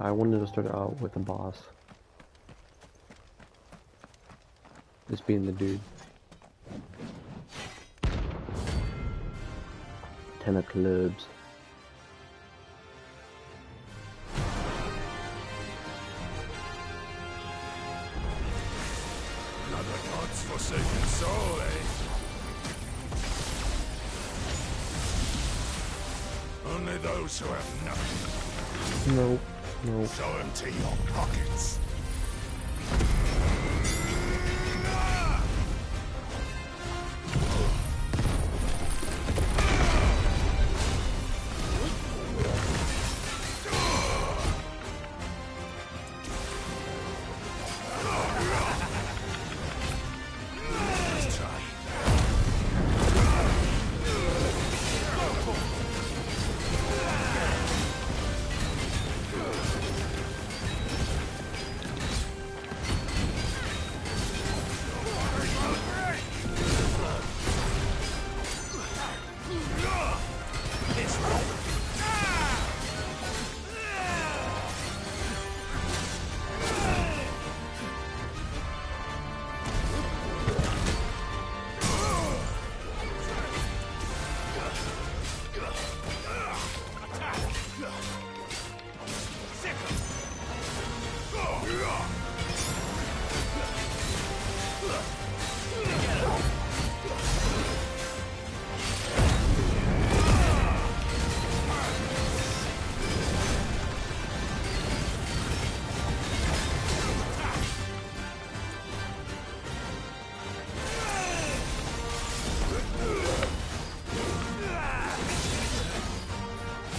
I wanted to start out with a boss. This being the dude. 10 of clubs. Another god's forsaken soul, eh? Only those who have nothing. No, no. So empty your pockets.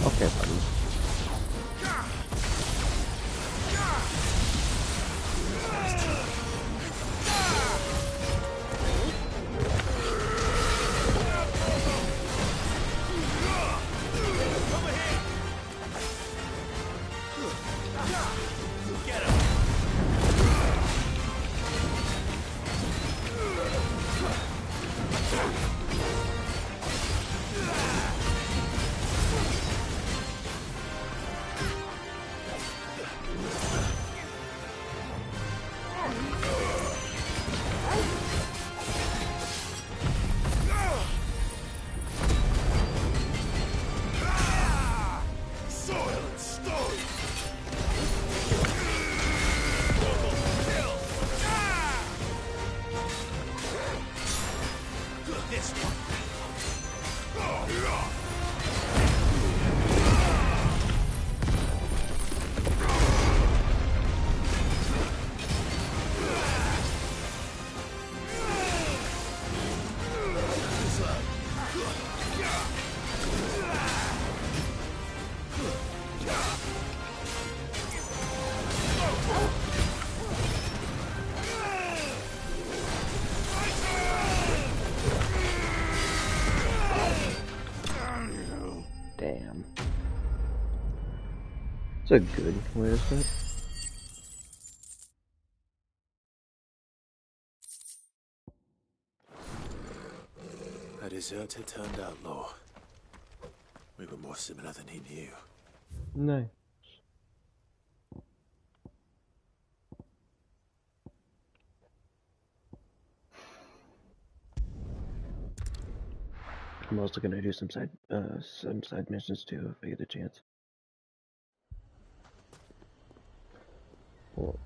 Okay, buddy. Damn. It's a good. Where is that? A deserter turned outlaw. We were more similar than he knew. No. I'm also gonna do some side missions too if I get a chance. Well,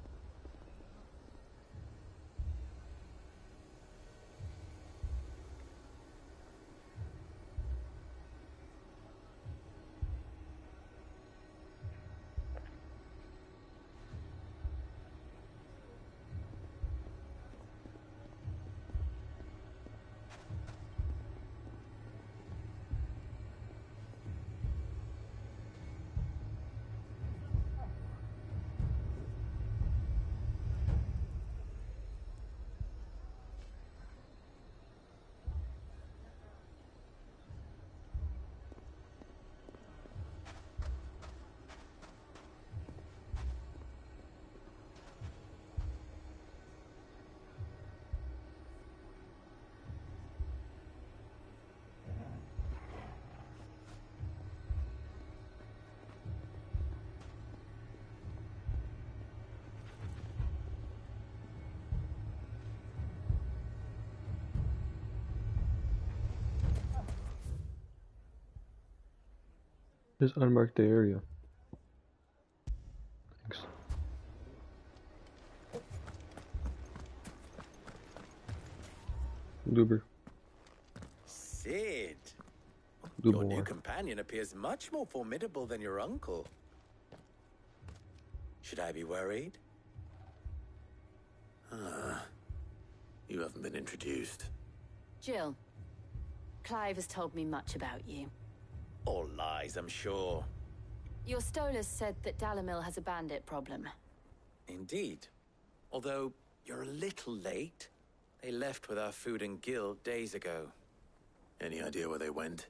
Just unmark the area. Thanks. Duber. Cid! Duber Your new war. companion appears much more formidable than your uncle. Should I be worried? You haven't been introduced. Jill. Clive has told me much about you. All lies, I'm sure. Your Stolas said that Dalimil has a bandit problem. Indeed. Although, you're a little late. They left with our food and guild days ago. Any idea where they went?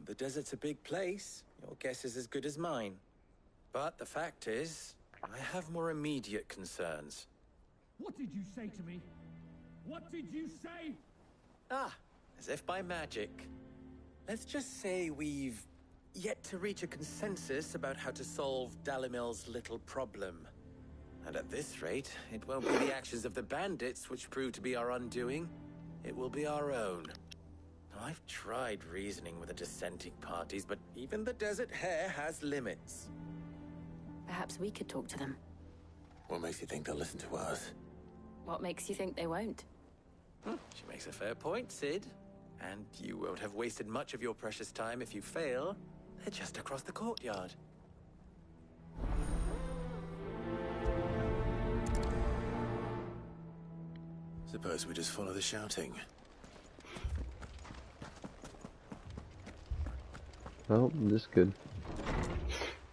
The desert's a big place. Your guess is as good as mine. But the fact is, I have more immediate concerns. What did you say to me? What did you say? Ah, as if by magic. Let's just say we've yet to reach a consensus about how to solve Dalimil's little problem. And at this rate, it won't be the actions of the bandits which prove to be our undoing. It will be our own. Now, I've tried reasoning with the dissenting parties, but even the Desert Hare has limits. Perhaps we could talk to them. What makes you think they'll listen to us? What makes you think they won't? She makes a fair point, Cid. And you won't have wasted much of your precious time if you fail. They're just across the courtyard. Suppose we just follow the shouting. Well, this could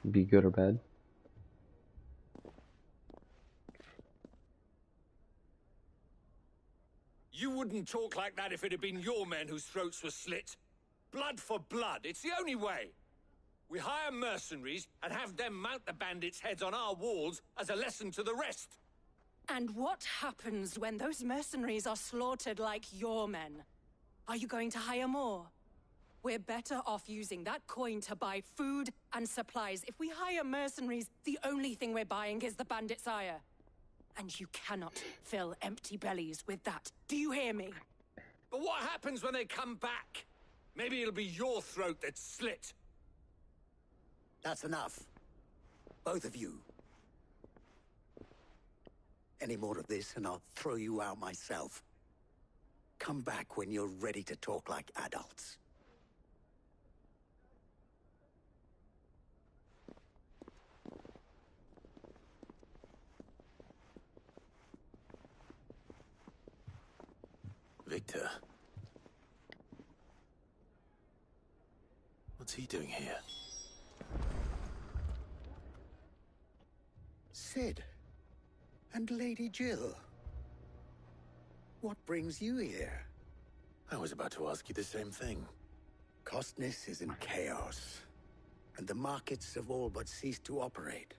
be good or bad. You wouldn't talk like that if it had been your men whose throats were slit. Blood for blood, it's the only way. We hire mercenaries and have them mount the bandits' heads on our walls as a lesson to the rest. And what happens when those mercenaries are slaughtered like your men? Are you going to hire more? We're better off using that coin to buy food and supplies. If we hire mercenaries, the only thing we're buying is the bandit's ire. And you cannot fill empty bellies with that. Do you hear me? But what happens when they come back? Maybe it'll be your throat that's slit. That's enough. Both of you. Any more of this and I'll throw you out myself. Come back when you're ready to talk like adults. Victor. What's he doing here? Cid. And Lady Jill. What brings you here? I was about to ask you the same thing. Costness is in chaos, and the markets have all but ceased to operate.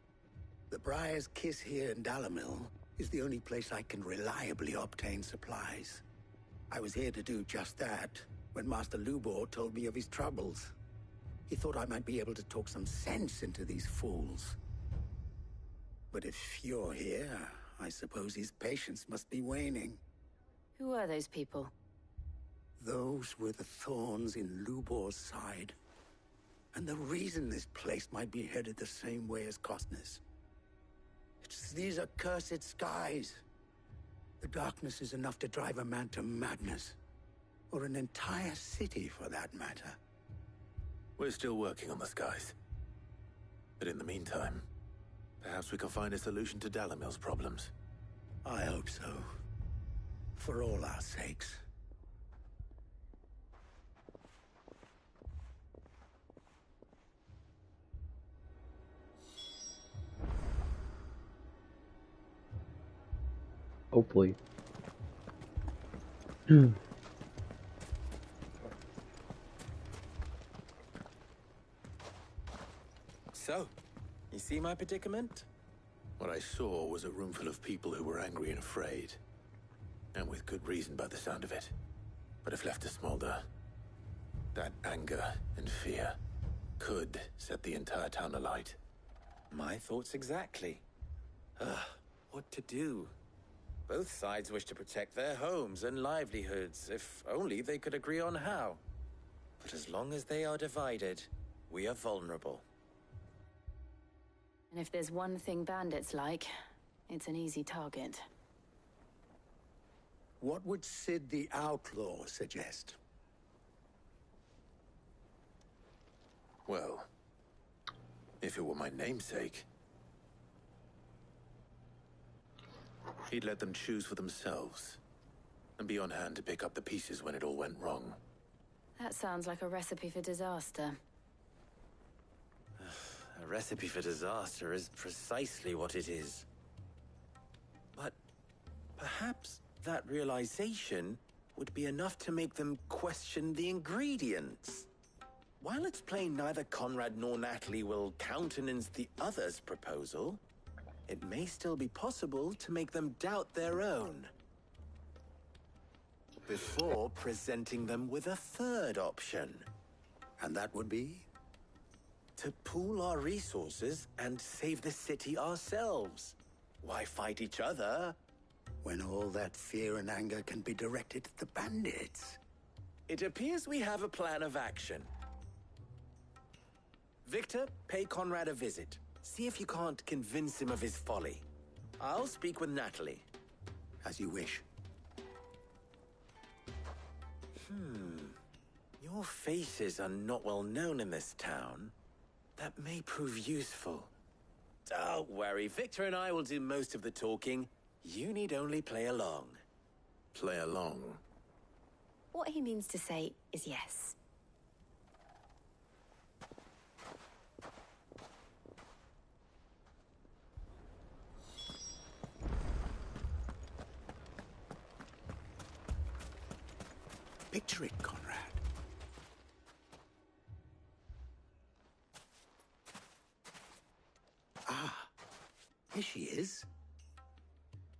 The Briar's Kiss here in Dalimil is the only place I can reliably obtain supplies. I was here to do just that when Master Lubor told me of his troubles. He thought I might be able to talk some sense into these fools. But if you're here, I suppose his patience must be waning. Who are those people? Those were the thorns in Lubor's side. And the reason this place might be headed the same way as Costness. It's these accursed skies. The darkness is enough to drive a man to madness. Or an entire city, for that matter. We're still working on the skies. But in the meantime, perhaps we can find a solution to Dalimil's problems. I hope so. For all our sakes. Hopefully. So, you see my predicament? What I saw was a room full of people who were angry and afraid. And with good reason by the sound of it. But if left to smolder, that anger and fear could set the entire town alight. My thoughts exactly. What to do? Both sides wish to protect their homes and livelihoods, if only they could agree on how. But as long as they are divided, We are vulnerable. And if there's one thing bandits like, it's an easy target. What would Sid the Outlaw suggest? Well, if it were my namesake, he'd let them choose for themselves, and be on hand to pick up the pieces when it all went wrong. That sounds like a recipe for disaster. A recipe for disaster is precisely what it is. But perhaps that realization would be enough to make them question the ingredients. While it's plain neither Conrad nor Natalie will countenance the other's proposal, it may still be possible to make them doubt their own before presenting them with a third option. And that would be? To pool our resources and save the city ourselves. Why fight each other When all that fear and anger can be directed at the bandits. It appears we have a plan of action. Victor, pay Conrad a visit. See if you can't convince him of his folly. I'll speak with Natalie. As you wish. Your faces are not well known in this town. That may prove useful. Don't worry, Victor and I will do most of the talking. You need only play along. Play along? What he means to say is yes. Picture it, Conrad. Ah, here she is.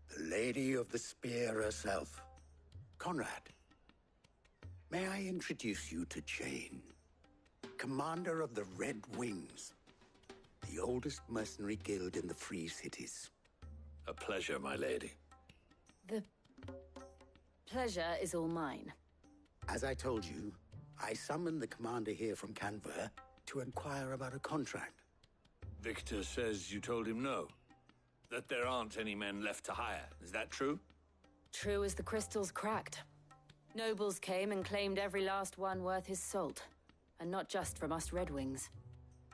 The Lady of the Spear herself. Conrad, may I introduce you to Jane, commander of the Red Wings, the oldest mercenary guild in the Free Cities. A pleasure, my lady. The pleasure is all mine. As I told you, I summoned the commander here from Canver to inquire about a contract. Victor says you told him no. That there aren't any men left to hire. Is that true? True as the crystals cracked. Nobles came and claimed every last one worth his salt. And not just from us Red Wings.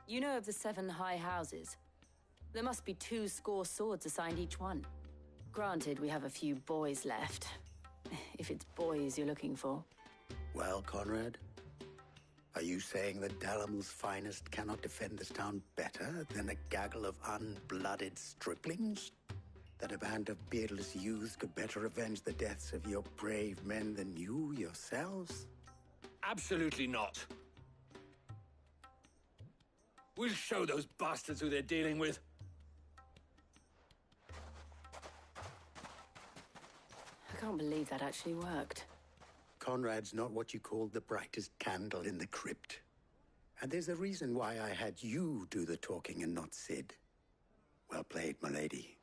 You know of the 7 high houses. There must be 2 swords assigned each one. Granted, we have a few boys left. If it's boys you're looking for. Well, Conrad, are you saying that Dalamil's finest cannot defend this town better than a gaggle of unblooded striplings? That a band of beardless youths could better avenge the deaths of your brave men than you yourselves? Absolutely not. We'll show those bastards who they're dealing with. I can't believe that actually worked. Conrad's not what you call the brightest candle in the crypt. And there's a reason why I had you do the talking and not Sid. Well played, my lady.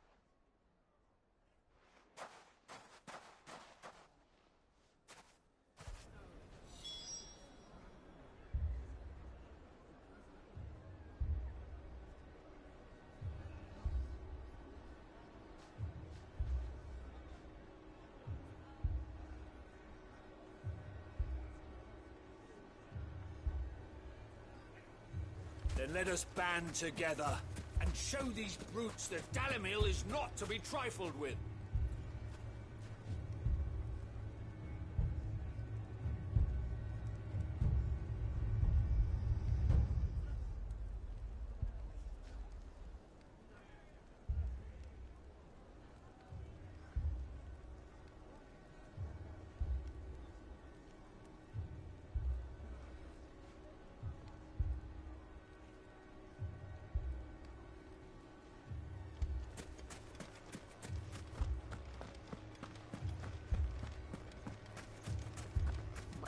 Then let us band together and show these brutes that Dalamil is not to be trifled with.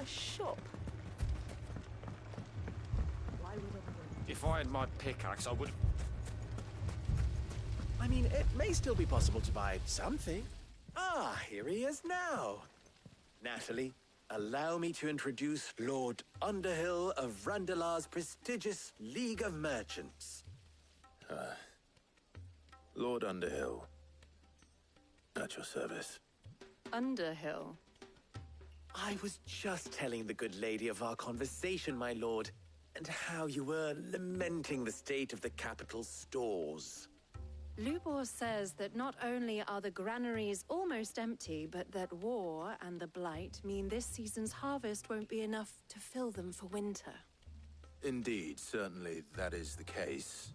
Shop. If I had my pickaxe, I would... I mean, it may still be possible to buy something. Ah, here he is now. Natalie, allow me to introduce Lord Underhill of Randalar's prestigious League of Merchants. Lord Underhill. At your service. Underhill? I was just telling the good lady of our conversation, my lord, and how you were lamenting the state of the capital's stores. Lubor says that not only are the granaries almost empty, but that war and the Blight mean this season's harvest won't be enough to fill them for winter. Indeed, certainly that is the case.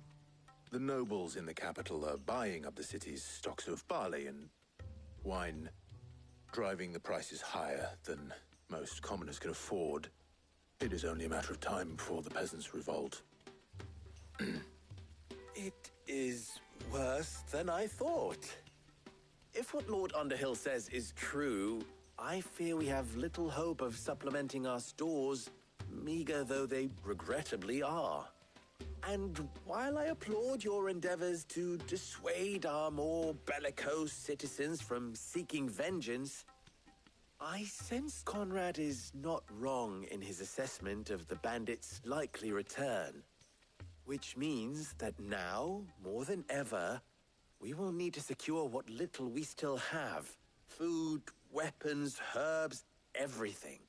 The nobles in the capital are buying up the city's stocks of barley and wine, driving the prices higher than most commoners can afford. It is only a matter of time before the peasants revolt. It is worse than I thought. If what Lord Underhill says is true, I fear we have little hope of supplementing our stores, meager though they regrettably are. And while I applaud your endeavors to dissuade our more bellicose citizens from seeking vengeance, I sense Conrad is not wrong in his assessment of the bandits' likely return. Which means that now, more than ever, we will need to secure what little we still have. Food, weapons, herbs, everything.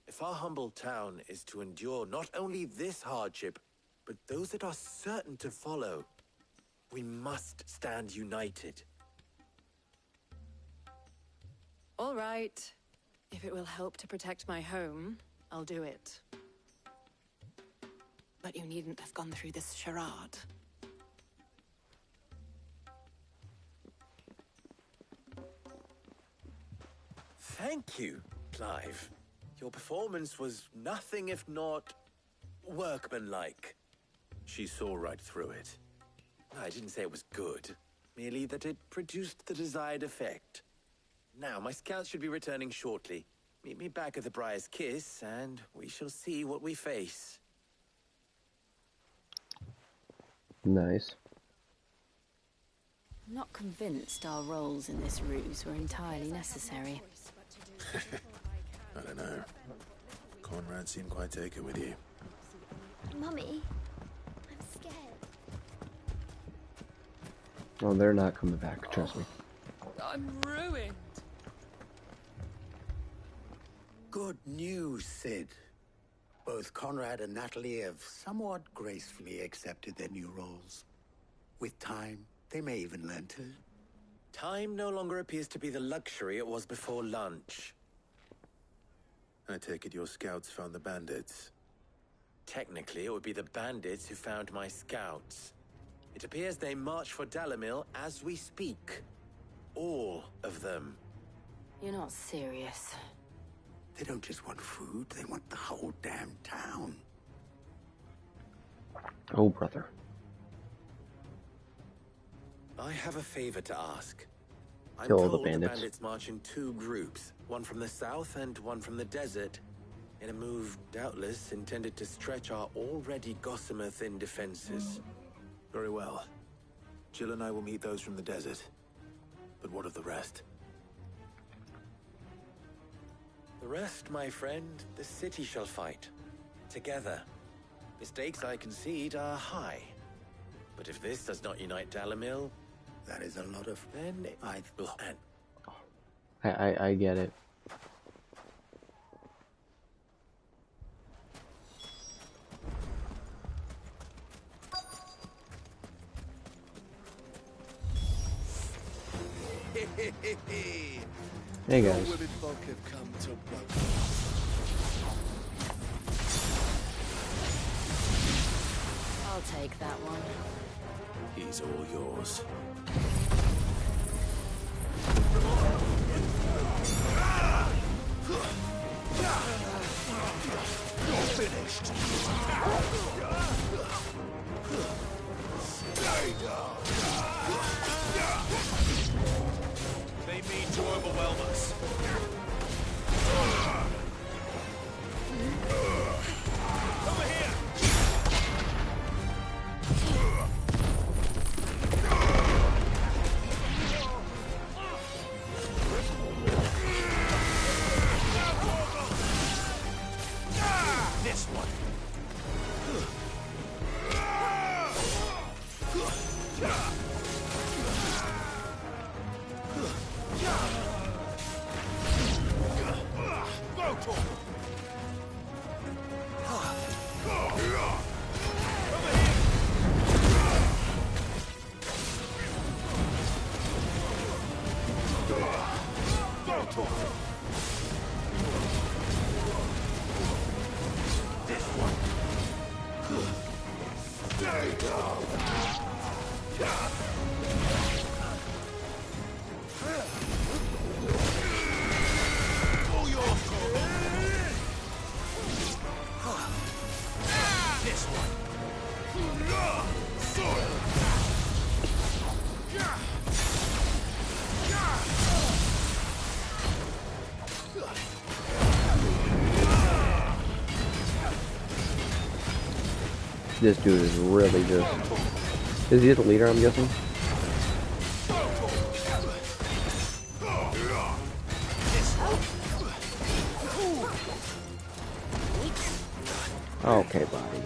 If our humble town is to endure not only this hardship, but those that are certain to follow, we must stand united. All right. If it will help to protect my home, I'll do it. But you needn't have gone through this charade. Thank you, Clive. Your performance was nothing if not workmanlike. She saw right through it. I didn't say it was good, merely that it produced the desired effect. Now, my scouts should be returning shortly. Meet me back at the Briar's Kiss, and we shall see what we face. Nice. I'm not convinced our roles in this ruse were entirely necessary. I don't know. Conrad seemed quite taken with you. Mummy, I'm scared. Oh, they're not coming back, trust me. I'm ruined. Good news, Sid. Both Conrad and Natalie have somewhat gracefully accepted their new roles. With time, they may even learn to. Time no longer appears to be the luxury it was before lunch. I take it your scouts found the bandits. Technically, it would be the bandits who found my scouts. It appears they march for Dalimil as we speak. All of them. You're not serious. They don't just want food, they want the whole damn town. Oh, brother. I have a favor to ask. I'm Kill all told the bandits. bandits march in two groups, one from the south and one from the desert, in a move doubtless intended to stretch our already gossamer-thin defenses. Very well. Jill and I will meet those from the desert. But what of the rest? The rest, my friend, the city shall fight. Together. The stakes, I concede, are high. But if this does not unite Dalimil, That is a lot of... then I... and I get it. Hey guys. Women folk have come to welcome. I'll take that one. He's all yours. You're finished. Stay down. They mean to overwhelm us. Over here. This one. There you go. All yours, Corbin. This one. Sword. This dude is really just... Is he the leader, I'm guessing? Okay, buddy.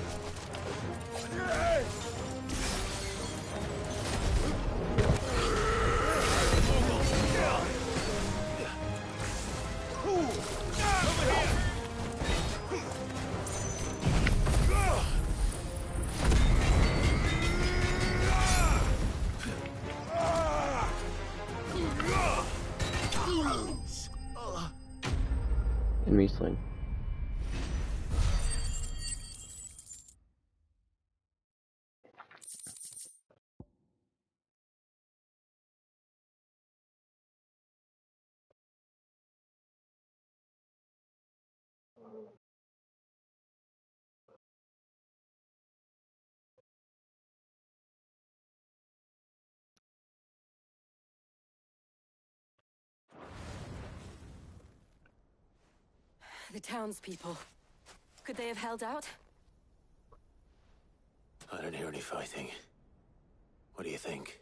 Enemy sling. The townspeople. Could they have held out? I don't hear any fighting. What do you think?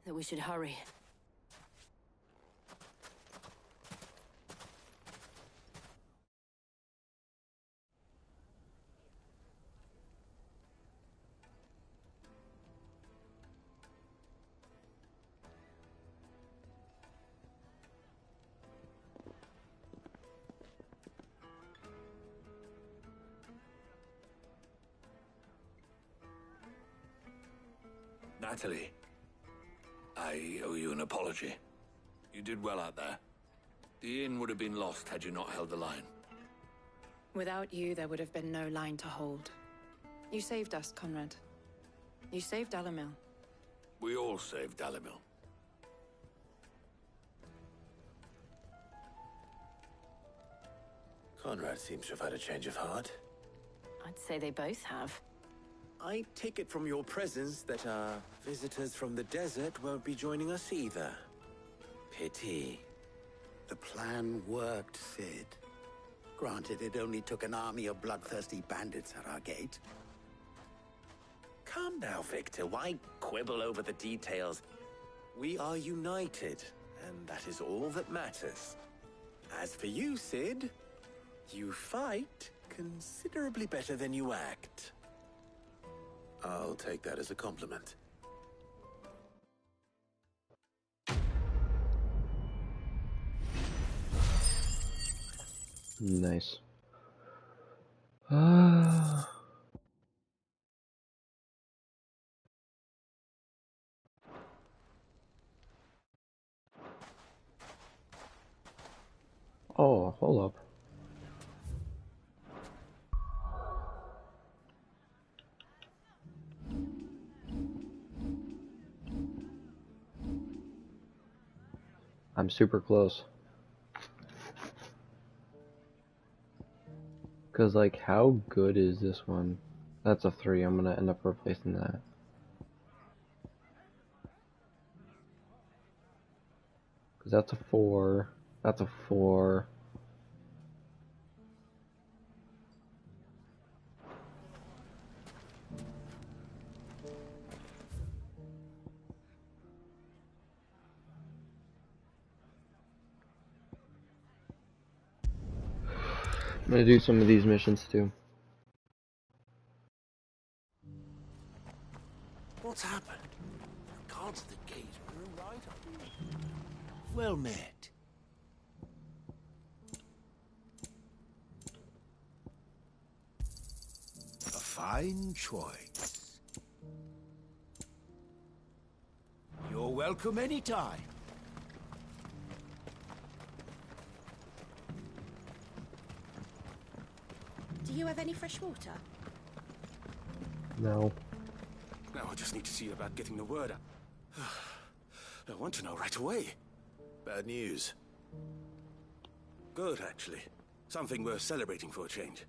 That we should hurry. Natalie, I owe you an apology. You did well out there. The inn would have been lost had you not held the line. Without you, there would have been no line to hold. You saved us, Conrad. You saved Dalimil. We all saved Dalimil. Conrad seems to have had a change of heart. I'd say they both have. I take it from your presence that our visitors from the desert won't be joining us either. Pity. The plan worked, Sid. Granted, it only took an army of bloodthirsty bandits at our gate. Calm now, Victor. Why quibble over the details? We are united, and that is all that matters. As for you, Sid, you fight considerably better than you act. I'll take that as a compliment. Nice. Oh, hold up. I'm super close. Cause like, how good is this one? That's a 3, I'm gonna end up replacing that. Cause that's a 4, that's a 4. I'm gonna do some of these missions too. What's happened? The guards at the gate grew right up. Well met. A fine choice. You're welcome anytime. Do you have any fresh water? No. Now I just need to see about getting the word out. I want to know right away. Bad news. Good, actually. Something worth celebrating for a change.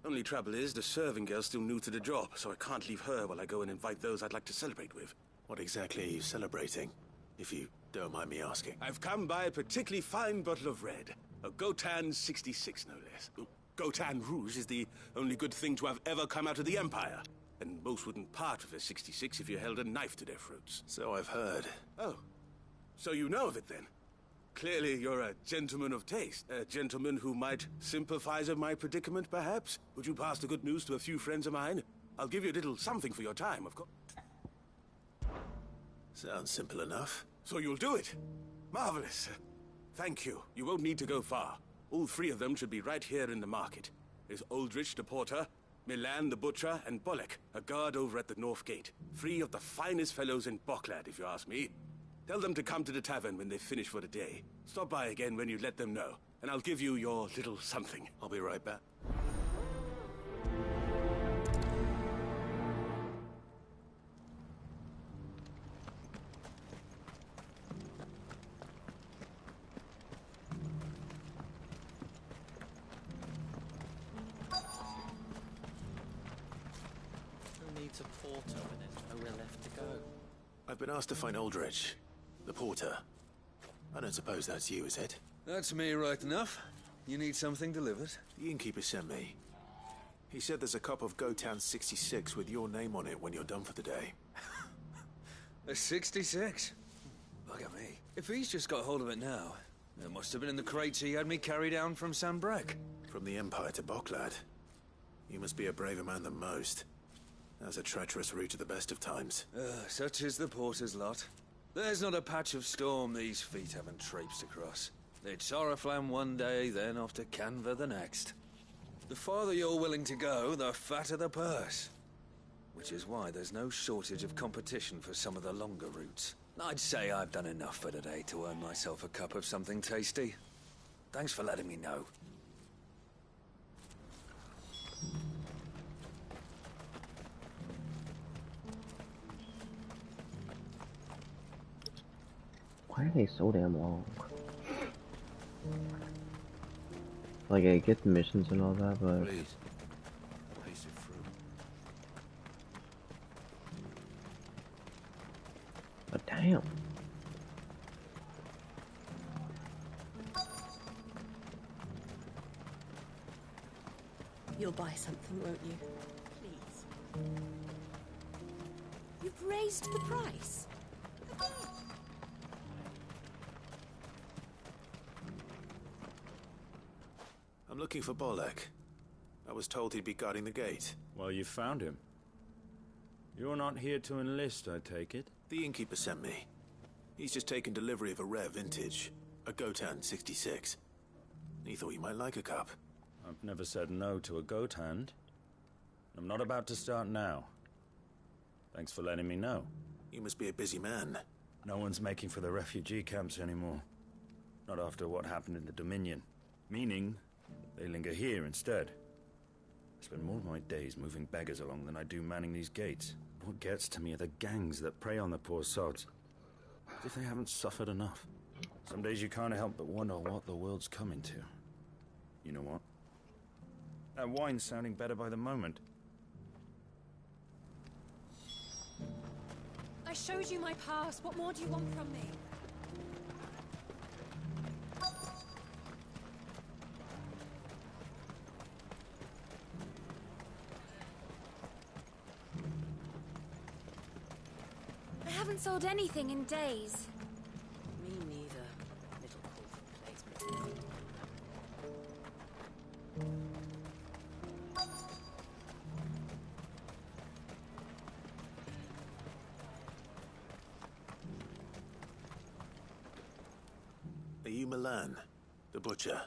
Only trouble is, the serving girl's still new to the job, so I can't leave her while I go and invite those I'd like to celebrate with. What exactly are you celebrating, if you don't mind me asking? I've come by a particularly fine bottle of red. A Gotan 66, no less. Gotan Rouge is the only good thing to have ever come out of the Empire. And most wouldn't part with a 66 if you held a knife to their throats. So I've heard. Oh. So you know of it, then? Clearly you're a gentleman of taste. A gentleman who might sympathize with my predicament, perhaps? Would you pass the good news to a few friends of mine? I'll give you a little something for your time, of course. Sounds simple enough. So you'll do it? Marvelous. Thank you. You won't need to go far. All three of them should be right here in the market. There's Aldrich the porter, Milan the butcher, and Bolek, a guard over at the North Gate. 3 of the finest fellows in Boklad, if you ask me. Tell them to come to the tavern when they finish for the day. Stop by again when you let them know, and I'll give you your little something. I'll be right back. Who needs a porter when there's nowhere left to go? I've been asked to find Aldrich, the porter. I don't suppose that's you, is it? That's me, right enough. You need something delivered? The innkeeper sent me. He said there's a cup of Gotan 66 with your name on it when you're done for the day. A 66? Bugger me. If he's just got hold of it now, it must have been in the crates he had me carry down from Sanbreque. From the Empire to Boklad. You must be a braver man than most. That's a treacherous route at the best of times. Such is the porter's lot. There's not a patch of storm these feet haven't traipsed across. It's Oriflamme one day, then off to Canva the next. The farther you're willing to go, the fatter the purse. Which is why there's no shortage of competition for some of the longer routes. I'd say I've done enough for today to earn myself a cup of something tasty. Thanks for letting me know. Why are they so damn long? Like, I get the missions and all that, but... Please. Piece of fruit. But damn. You'll buy something, won't you? Please. You've raised the price. I'm looking for Bolek. I was told he'd be guarding the gate. Well, you found him. You're not here to enlist, I take it? The innkeeper sent me. He's just taken delivery of a rare vintage, a Gotan 66. He thought you might like a cup. I've never said no to a goat hand. I'm not about to start now. Thanks for letting me know. You must be a busy man. No one's making for the refugee camps anymore. Not after what happened in the Dominion. Meaning, they linger here instead. I spend more of my days moving beggars along than I do manning these gates. What gets to me are the gangs that prey on the poor sods. As if they haven't suffered enough. Some days you can't help but wonder what the world's coming to. You know what? That wine's sounding better by the moment. I showed you my pass. What more do you want from me? I haven't sold anything in days. Me neither. Little call for replacement. Are you Milan, the butcher?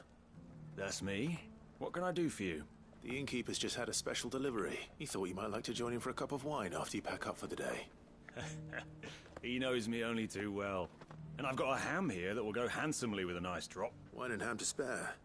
That's me. What can I do for you? The innkeeper's just had a special delivery. He thought you might like to join him for a cup of wine after you pack up for the day. He knows me only too well. And I've got a ham here that will go handsomely with a nice drop. Wine and ham to spare.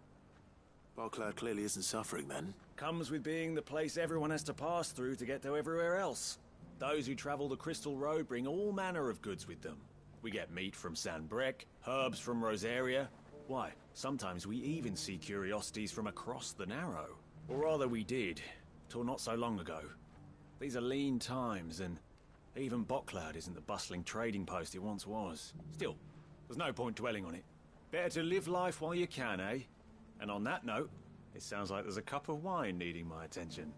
Boklad clearly isn't suffering then. comes with being the place everyone has to pass through to get to everywhere else. Those who travel the Crystal Road bring all manner of goods with them. We get meat from San Brek, herbs from Rosaria. Why, sometimes we even see curiosities from across the Narrow. Or rather we did, till not so long ago. These are lean times, and even Bocklad isn't the bustling trading post it once was. Still, there's no point dwelling on it. Better to live life while you can, eh? And on that note, it sounds like there's a cup of wine needing my attention.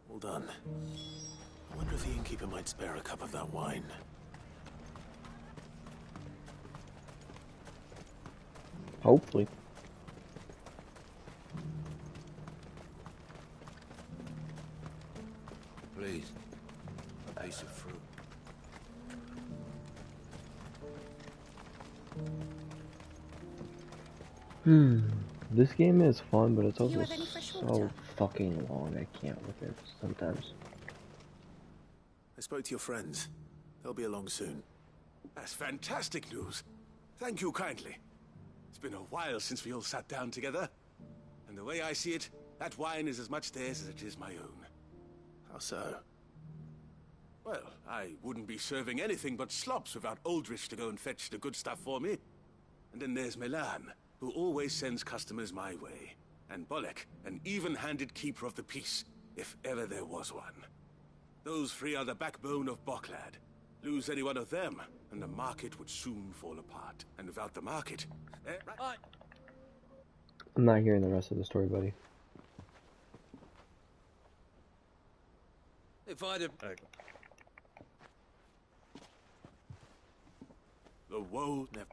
Well done. I wonder if the innkeeper might spare a cup of that wine. Hopefully. Please, a piece of fruit. This game is fun, but it's also have any fresh so water? fucking long. I can't with it sometimes. I spoke to your friends. They'll be along soon. That's fantastic news. Thank you kindly. It's been a while since we all sat down together. And the way I see it, that wine is as much theirs as it is my own. How so? Well, I wouldn't be serving anything but slops without Aldrich to go and fetch the good stuff for me. And then there's Milan, who always sends customers my way. And Bolek, an even-handed keeper of the peace, if ever there was one. Those three are the backbone of Bocklad. Lose any one of them, and the market would soon fall apart. And without the market... I'm not hearing the rest of the story, buddy. If I'd have... The woe never...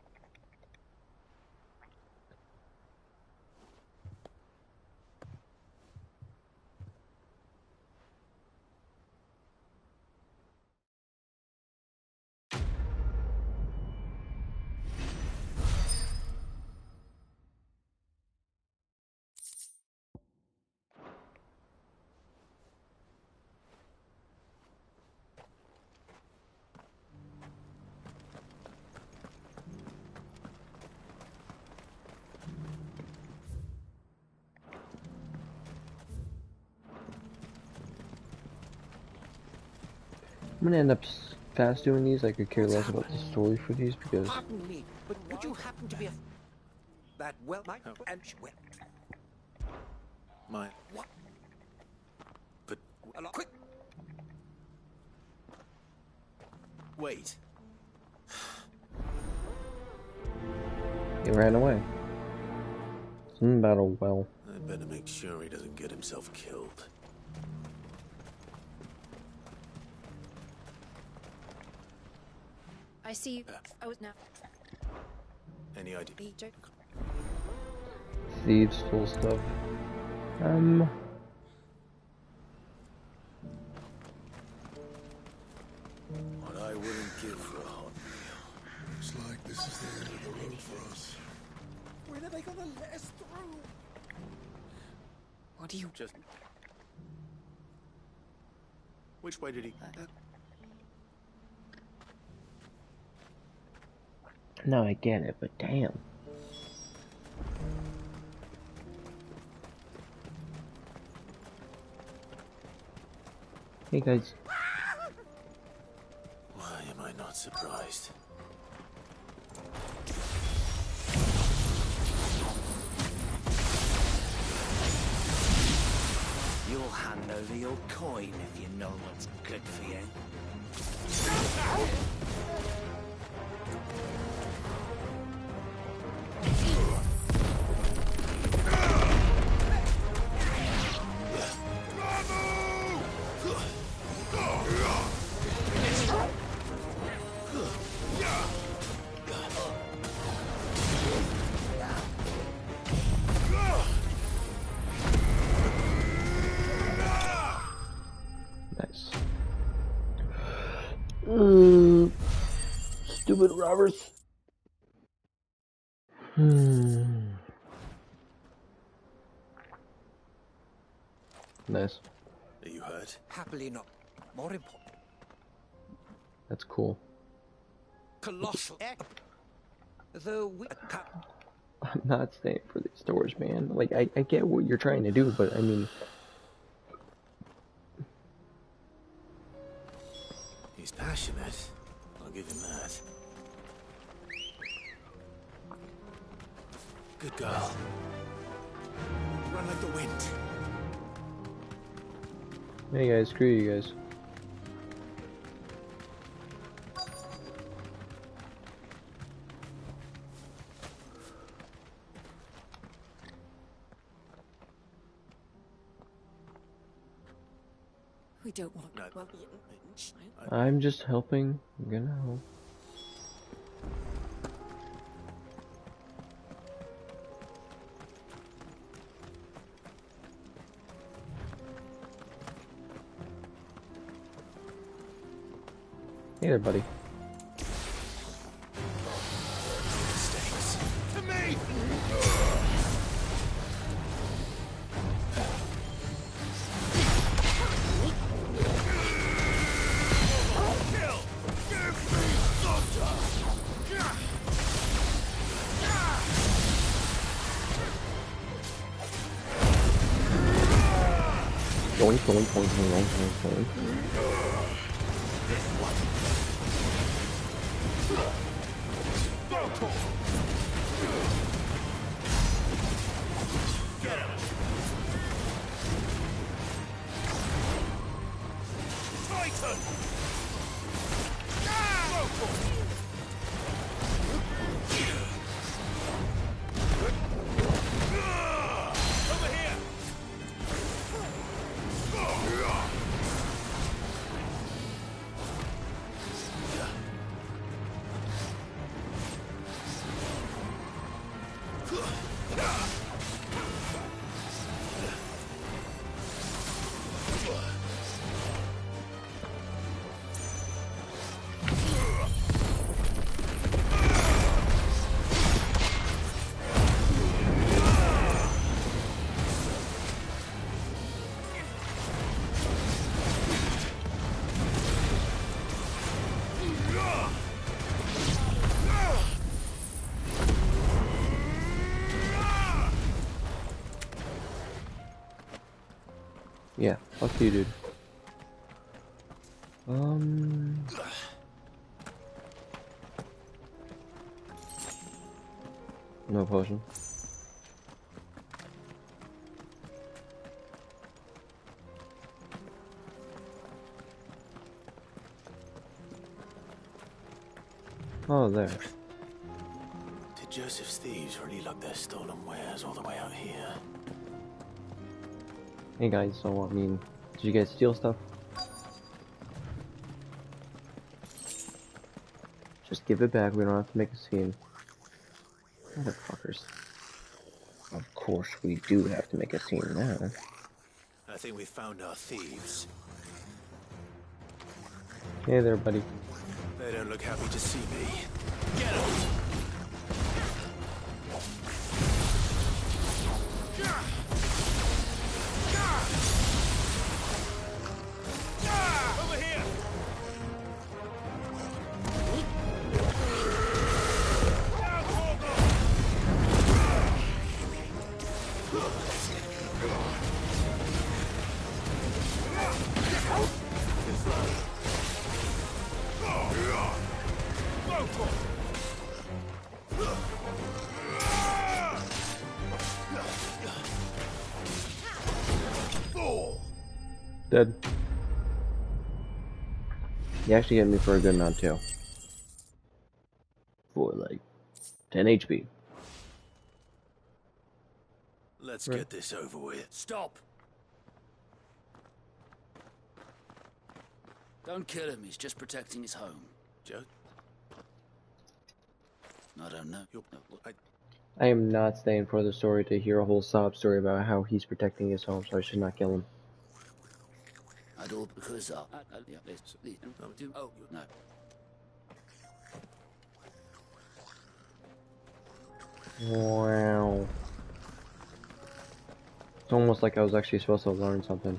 I'm gonna end up fast doing these. I could care less about the story for these because Pardon me, but would you happen to be a... That well, my... And... Well... My... What? But... Quick! Wait. he ran away. Something about a well. I'd better make sure he doesn't get himself killed. I see you. I was now. Any idea? Thieves full stuff. What I wouldn't give for a hot meal. Looks like this is the end of the road for us. When are they gonna let us through? What do you... Just... Which way did he... No, I get it, but damn. Hey guys. Why am I not surprised? You'll hand over your coin if you know what's good for you. Nice. Stupid robbers. Nice. Are you hurt? Happily not. More important. That's cool. Colossal. Though we... I'm not staying for these stores, man. Like, I get what you're trying to do, but I mean... He's passionate. I'll give him that. Good girl. Run like the wind. Hey guys, screw you guys. We don't want No. well, I'm just helping, you know. Hey there, buddy. To me! Doink, doink, doink, doink, doink, doink. Get him! Titan! Over here! Yeah, fuck you, dude. No potion. Oh, there. Did Joseph's thieves really lug their stolen wares all the way out here? Hey guys, so I mean, did you guys steal stuff? Just give it back, we don't have to make a scene. Motherfuckers. Of course we do have to make a scene now. I think we found our thieves. Hey there, buddy. They don't look happy to see me. Get them! Over here! Dead. You actually hit me for a good amount too. For like 10 HP. Let's get this over with. Stop! Don't kill him, he's just protecting his home. Joe? I don't know. I am not staying for the story to hear a whole sob story about how he's protecting his home, so I should not kill him. I do because oh no. Wow. It's almost like I was actually supposed to learn something.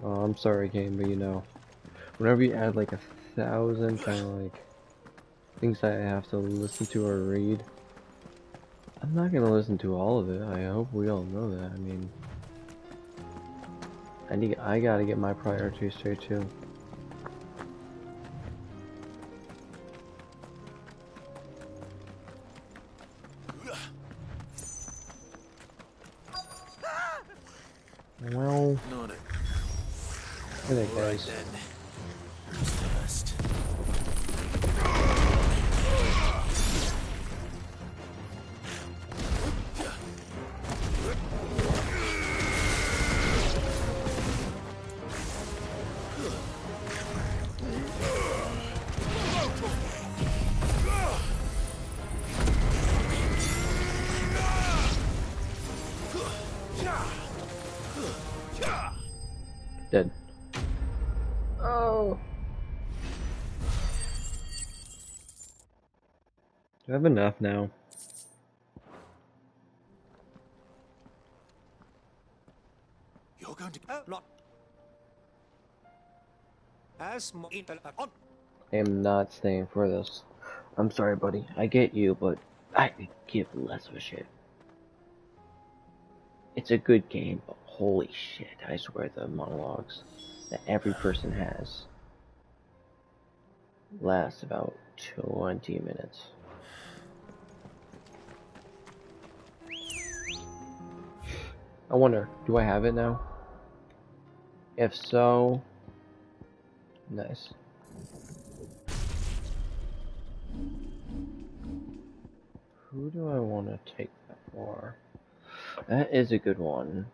Oh, I'm sorry, game, but you know, whenever you add like 1,000 kind of like things that I have to listen to or read, I'm not gonna listen to all of it. I hope we all know that. I mean, I gotta get my priorities straight too. Well, there, guys. Dead. Oh. Do I have enough now? You're going to not as on. I am not staying for this. I'm sorry, buddy. I get you, but I could give less of a shit. It's a good game, but holy shit, I swear the monologues that every person has last about 20 minutes. I wonder, do I have it now? If so, nice. Who do I want to take that for? That is a good one.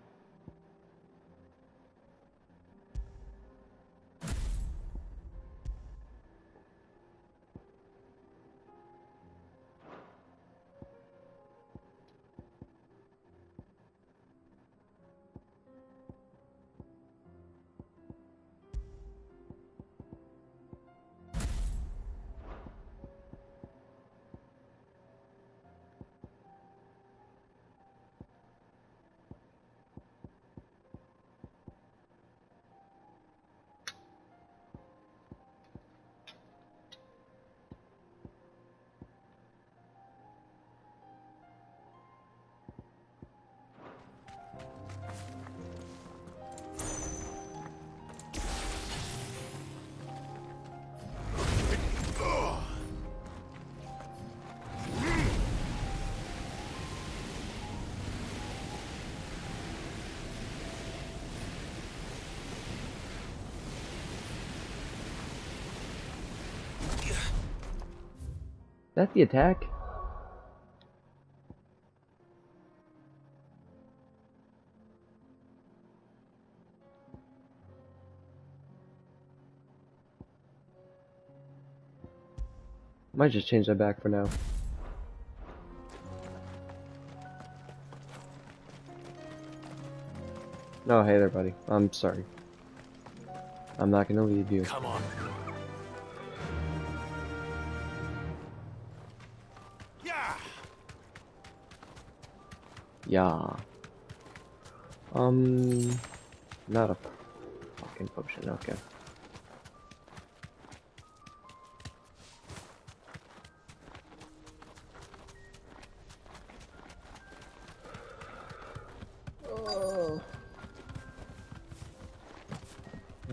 That's the attack? Might just change that back for now. No, hey there, buddy. I'm sorry. I'm not gonna leave you. Come on. Yeah. Not a fucking potion, okay.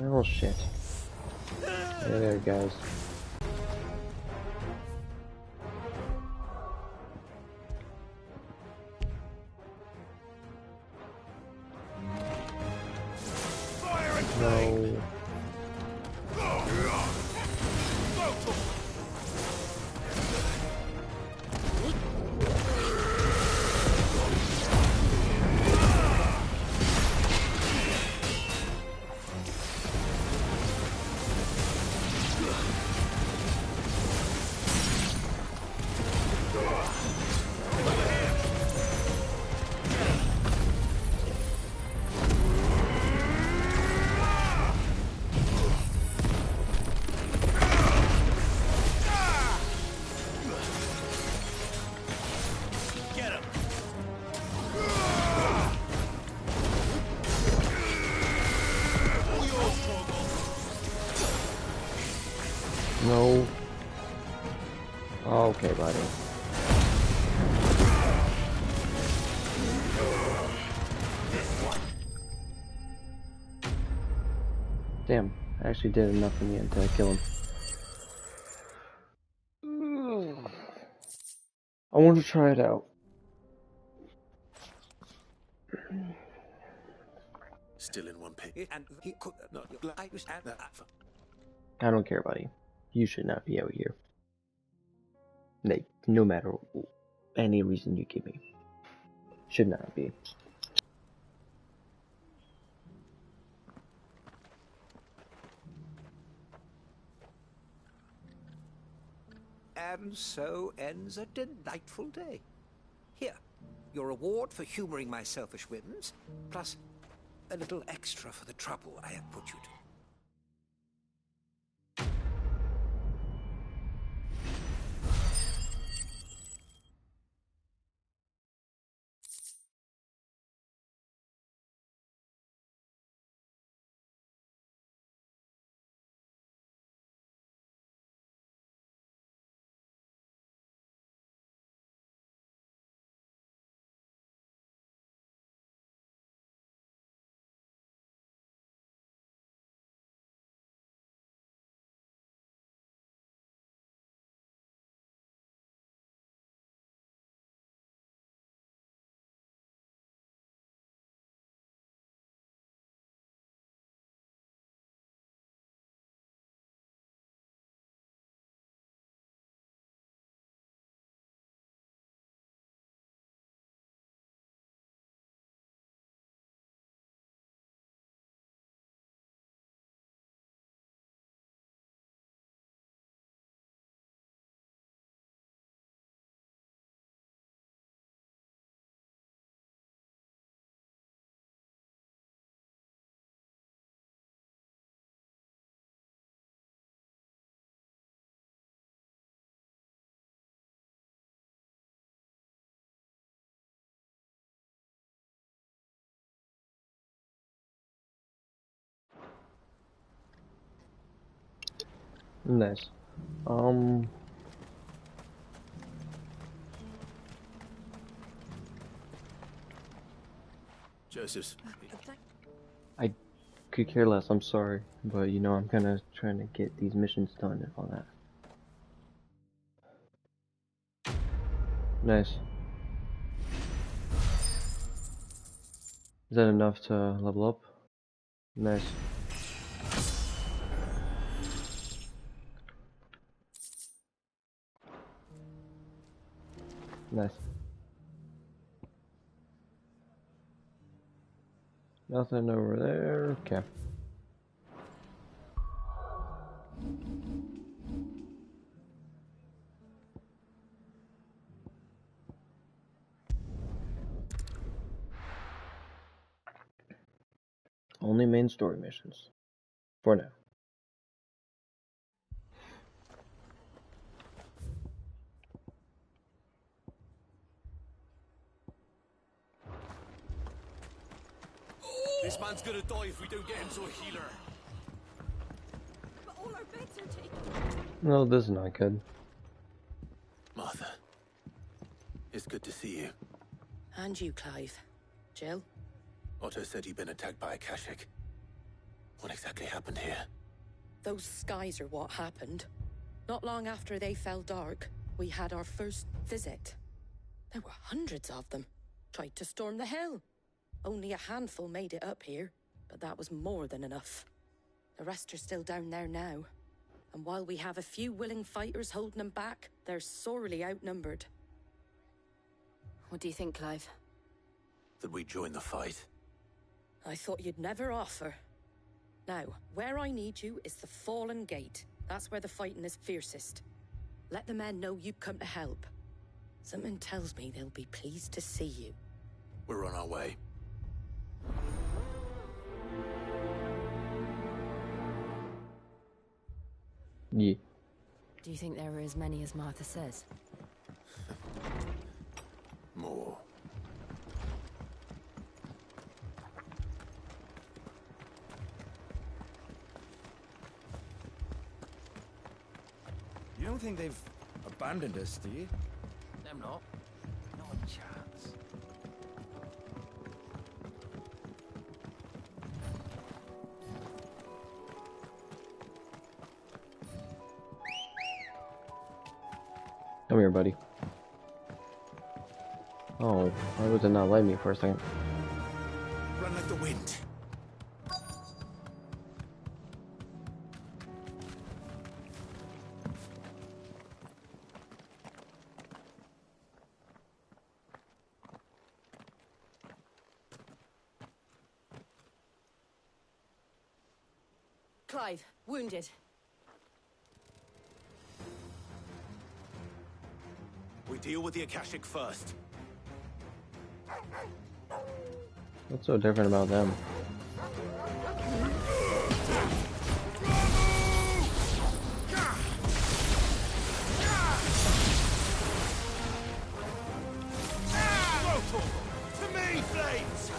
Oh shit. There, guys. No. No. Okay, buddy. Damn, I actually did enough in the end to kill him. I want to try it out. Still in one pick. And he could not. I was at that. I don't care about you. You should not be out here. Like, no matter any reason you give me. Should not be. And so ends a delightful day. Here, your reward for humoring my selfish whims, plus a little extra for the trouble I have put you to. Nice. Joseph's. I could care less, I'm sorry. But, you know, I'm kinda trying to get these missions done and all that. Nice. Is that enough to level up? Nice. Nice. Nothing over there. Okay. Only main story missions. For now. This man's gonna die if we don't get him to a healer. But all our beds are taken. No, this is not good. Martha, it's good to see you. And you, Clive. Jill? Otto said you'd been attacked by a Kashik. What exactly happened here? Those skies are what happened. Not long after they fell dark, we had our first visit. There were hundreds of them. Tried to storm the hill. Only a handful made it up here, but that was more than enough. The rest are still down there now. And while we have a few willing fighters holding them back, they're sorely outnumbered. What do you think, Clive? That we join the fight. I thought you'd never offer. Now, where I need you is the Fallen Gate. That's where the fighting is fiercest. Let the men know you've come to help. Something tells me they'll be pleased to see you. We're on our way. Yeah. Do you think there are as many as Martha says? More. You don't think they've abandoned us, do you? Them not. Not a chance. Come here, buddy. Oh, why was it not letting me for a second? Run like the wind. Clive, wounded. We deal with the Akashic first. What's so different about them? To me, flames!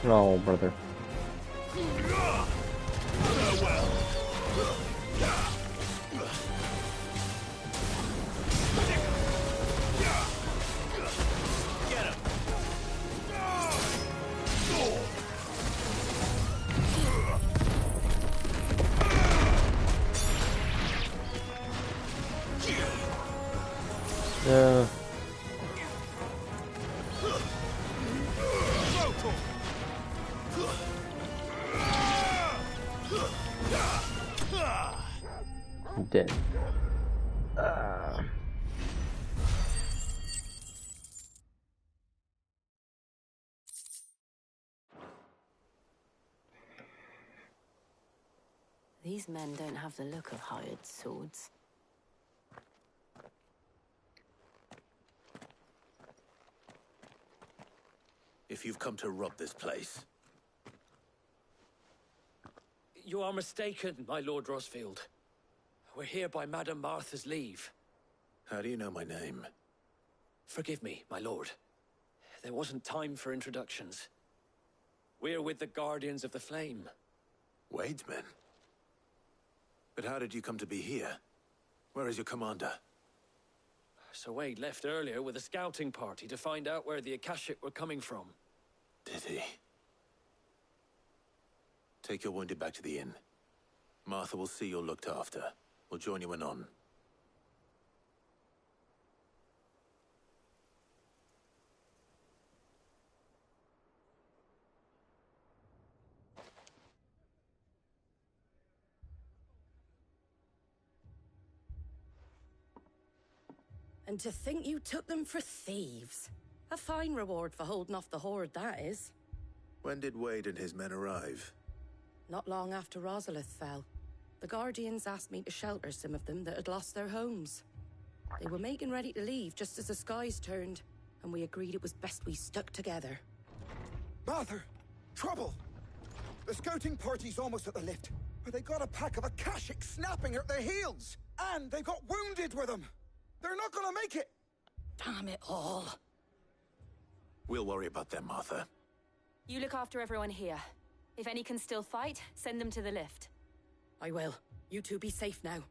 Oh, brother. Yeah. I'm dead. These men don't have the look of hired swords. If you've come to rob this place, You are mistaken, my Lord Rosfield. We're here by Madame Martha's leave. how do you know my name? Forgive me, my lord. There wasn't time for introductions. We're with the Guardians of the Flame. Wade's men? But how did you come to be here? Where is your commander? Sir Wade left earlier with a scouting party to find out where the Akashic were coming from. Did he? Take your wounded back to the inn. Martha will see you're looked after. We'll join you anon. And to think you took them for thieves. A fine reward for holding off the horde, that is. When did Wade and his men arrive? Not long after Rosalith fell. The Guardians asked me to shelter some of them that had lost their homes. They were making ready to leave just as the skies turned, and we agreed it was best we stuck together. Martha! Trouble! The scouting party's almost at the lift, but they got a pack of Akashic snapping at their heels! And they've got wounded with them! They're not gonna make it! Damn it all. We'll worry about them, Martha. You look after everyone here. If any can still fight, send them to the lift. I will. You two be safe now.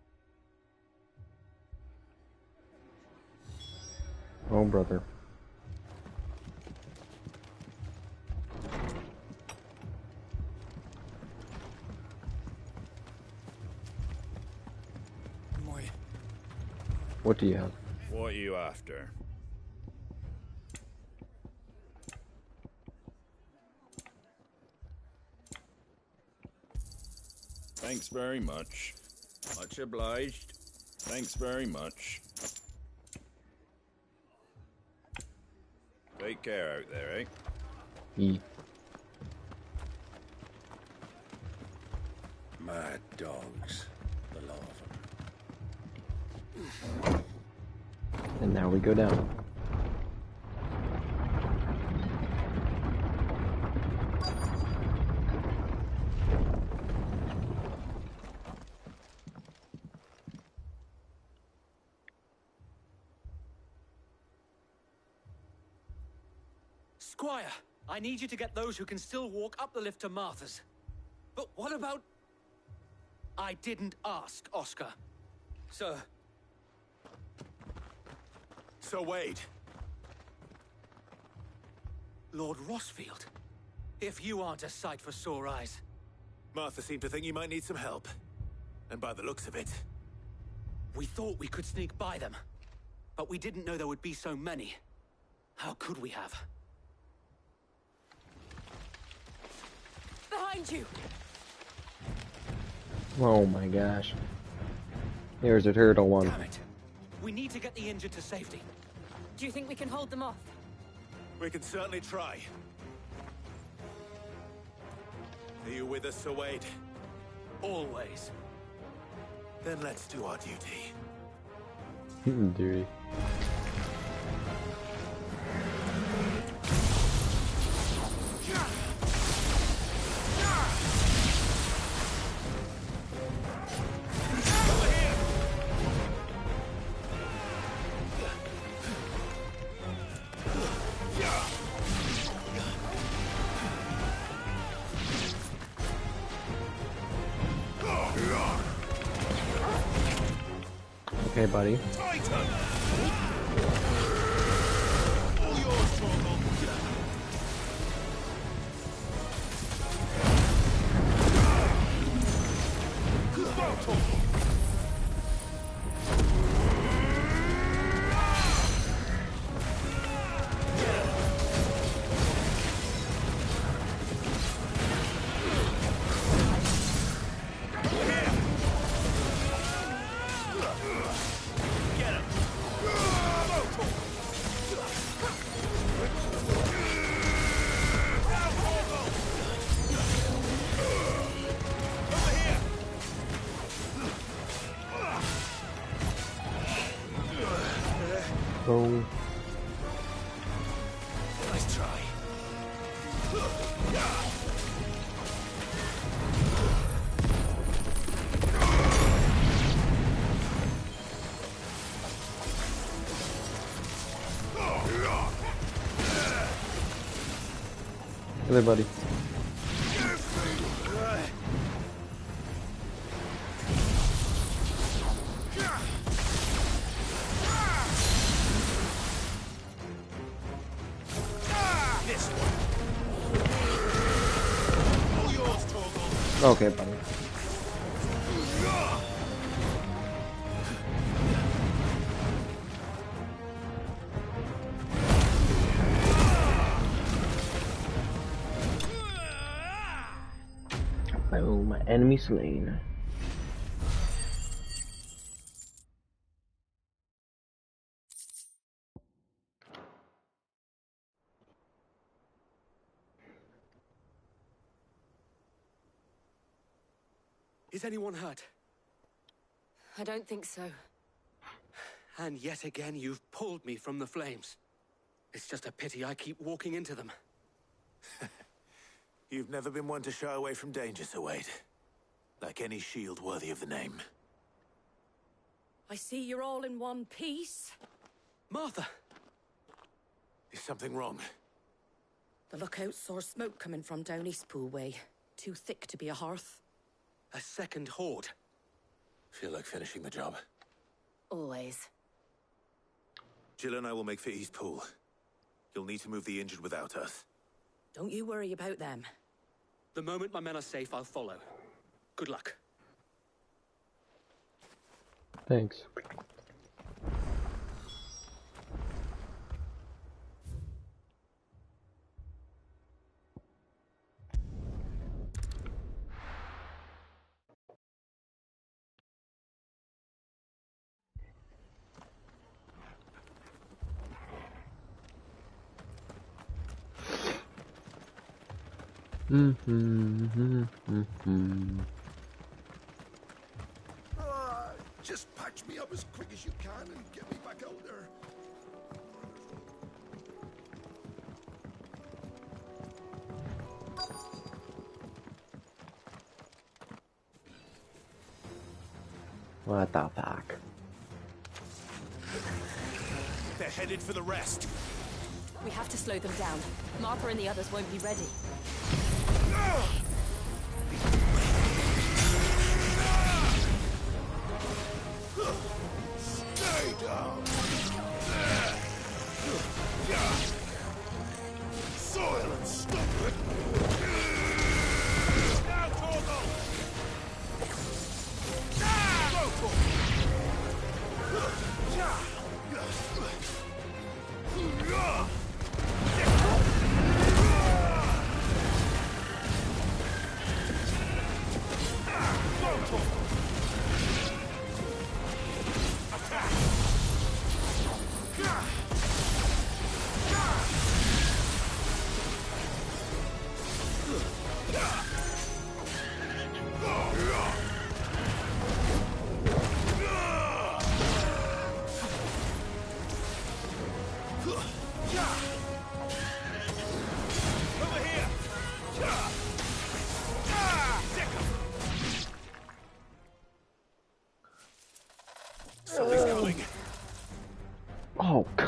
Oh, brother. What do you have? What are you after? Thanks very much. Much obliged. Thanks very much. Take care out there, eh? Ye. Mad dogs. The law of them. And now we go down. Squire, I need you to get those who can still walk up the lift to Martha's. But what about... I didn't ask, Oscar. Sir. Sir Wade. Lord Rossfield. If you aren't a sight for sore eyes. Martha seemed to think you might need some help. And by the looks of it... We thought we could sneak by them. But we didn't know there would be so many. How could we have? Behind you! Oh my gosh. There's a turtle one. Damn it. We need to get the injured to safety. Do you think we can hold them off? We can certainly try. Are you with us, Sir Wade? Always. Then let's do our duty. Duty. Okay, buddy. Boom. Nice try. Hey, buddy. Okay, buddy. Oh, my enemy slain. Is anyone hurt? I don't think so. And yet again, you've pulled me from the flames. It's just a pity I keep walking into them. You've never been one to shy away from danger, Sir Wade. Like any shield worthy of the name. I see you're all in one piece. Martha! Is something wrong? The lookout saw smoke coming from down Eastpool way. Too thick to be a hearth. A second horde. Feel like finishing the job. Always. Jill and I will make for Eastpool. You'll need to move the injured without us. Don't you worry about them. The moment my men are safe, I'll follow. Good luck. Thanks. Just patch me up as quick as you can and get me back out there. What the fuck? They're headed for the rest. We have to slow them down. Martha and the others won't be ready.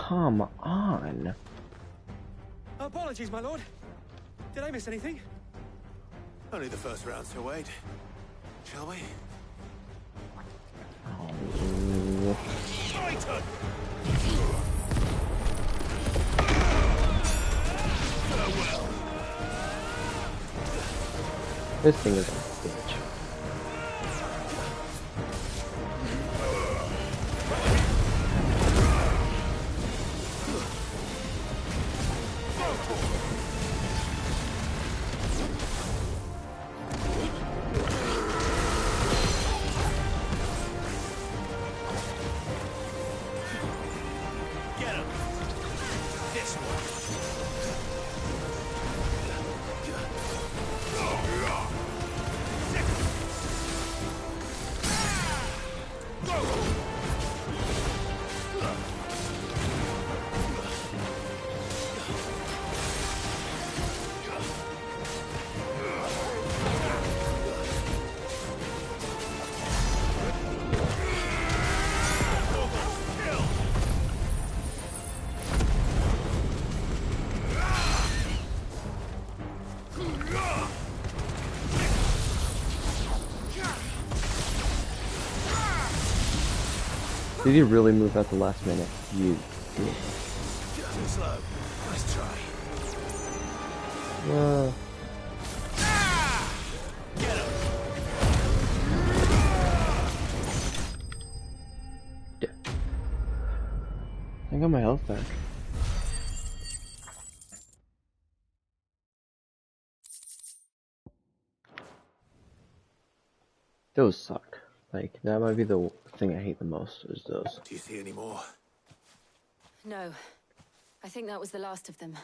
come on. Apologies, my lord. Did I miss anything? Only the first round, Sir Wade. Shall we? Oh. My turn! Farewell. This thing is a bitch. Get him! This Did he really move at the last minute? You. Too slow. Nice try. Get him! Yeah. I got my health back. Those suck. Like, that might be the thing I hate the most, is those. Do you see any more? No. I think that was the last of them.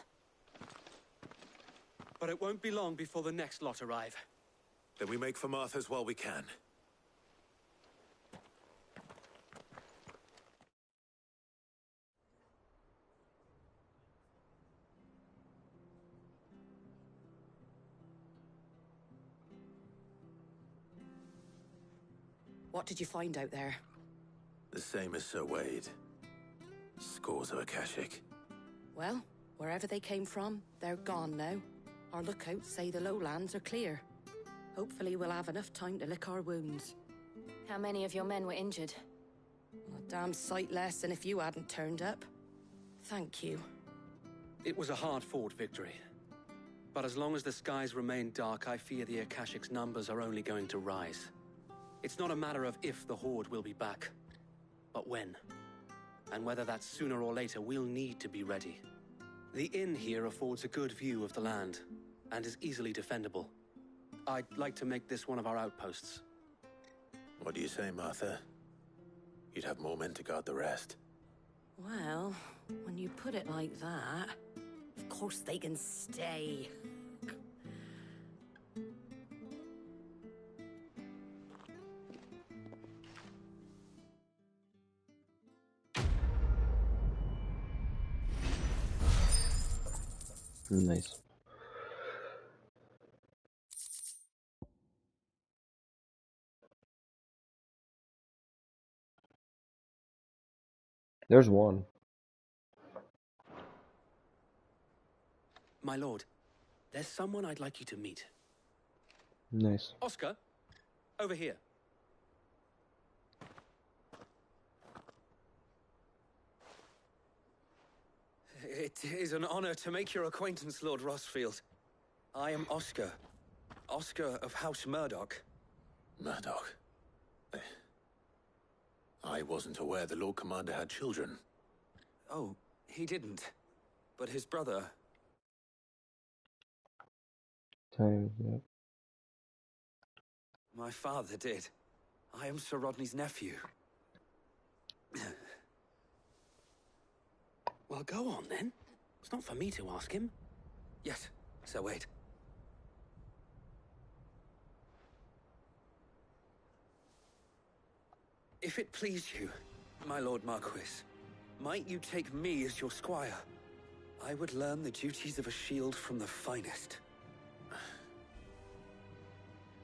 But it won't be long before the next lot arrive. Then we make for Martha's while we can. What did you find out there? The same as Sir Wade. Scores of Akashic. Well, wherever they came from, they're gone now. Our lookouts say the lowlands are clear. Hopefully we'll have enough time to lick our wounds. How many of your men were injured? A damn sight less than if you hadn't turned up. Thank you. It was a hard-fought victory. But as long as the skies remain dark, I fear the Akashic's numbers are only going to rise. It's not a matter of if the Horde will be back, but when. And whether that's sooner or later, we'll need to be ready. The inn here affords a good view of the land, and is easily defendable. I'd like to make this one of our outposts. What do you say, Martha? You'd have more men to guard the rest. Well, when you put it like that, of course they can stay. Nice. There's one. My lord, there's someone I'd like you to meet. Nice. Oscar, over here. It is an honor to make your acquaintance, Lord Rosfield. I am Oscar. Oscar of House Murdoch. Murdoch? I wasn't aware the Lord Commander had children. Oh, he didn't. But his brother... Time, yeah. My father did. I am Sir Rodney's nephew. Well, go on, then. It's not for me to ask him. Yes, Sir Wade. If it please you, my Lord Marquis, might you take me as your squire? I would learn the duties of a shield from the finest.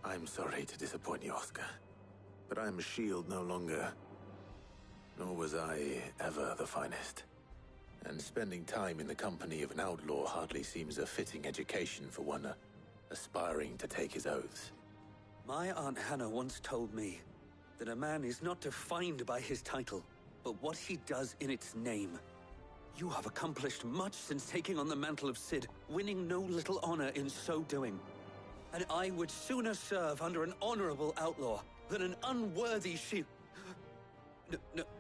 I'm sorry to disappoint you, Oscar, but I'm a shield no longer. Nor was I ever the finest. And spending time in the company of an outlaw hardly seems a fitting education for one aspiring to take his oaths. My Aunt Hannah once told me that a man is not defined by his title, but what he does in its name. You have accomplished much since taking on the mantle of Cid, winning no little honor in so doing. And I would sooner serve under an honorable outlaw than an unworthy shield.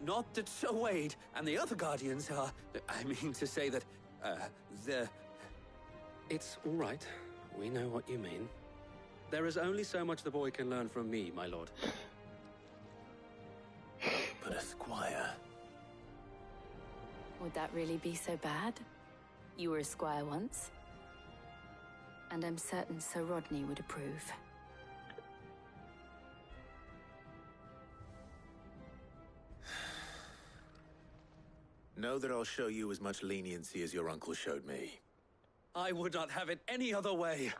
Not that Sir Wade and the other Guardians are... I mean to say that, they're... It's all right. We know what you mean. There is only so much the boy can learn from me, my lord. But a squire... Would that really be so bad? You were a squire once. And I'm certain Sir Rodney would approve. Know that I'll show you as much leniency as your uncle showed me. I would not have it any other way.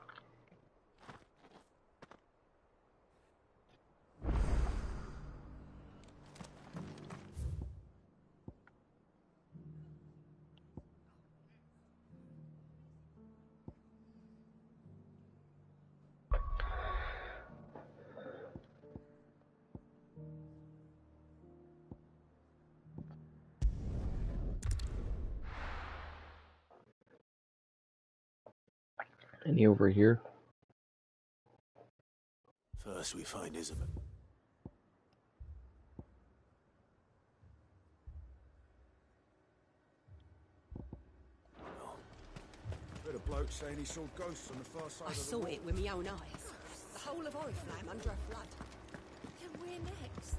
Any over here? First we find Isabel. Heard a bloke saying he saw ghosts on the far side I of the saw wall. it with my own eyes. The whole of Oriflamme under a flood. And we're next.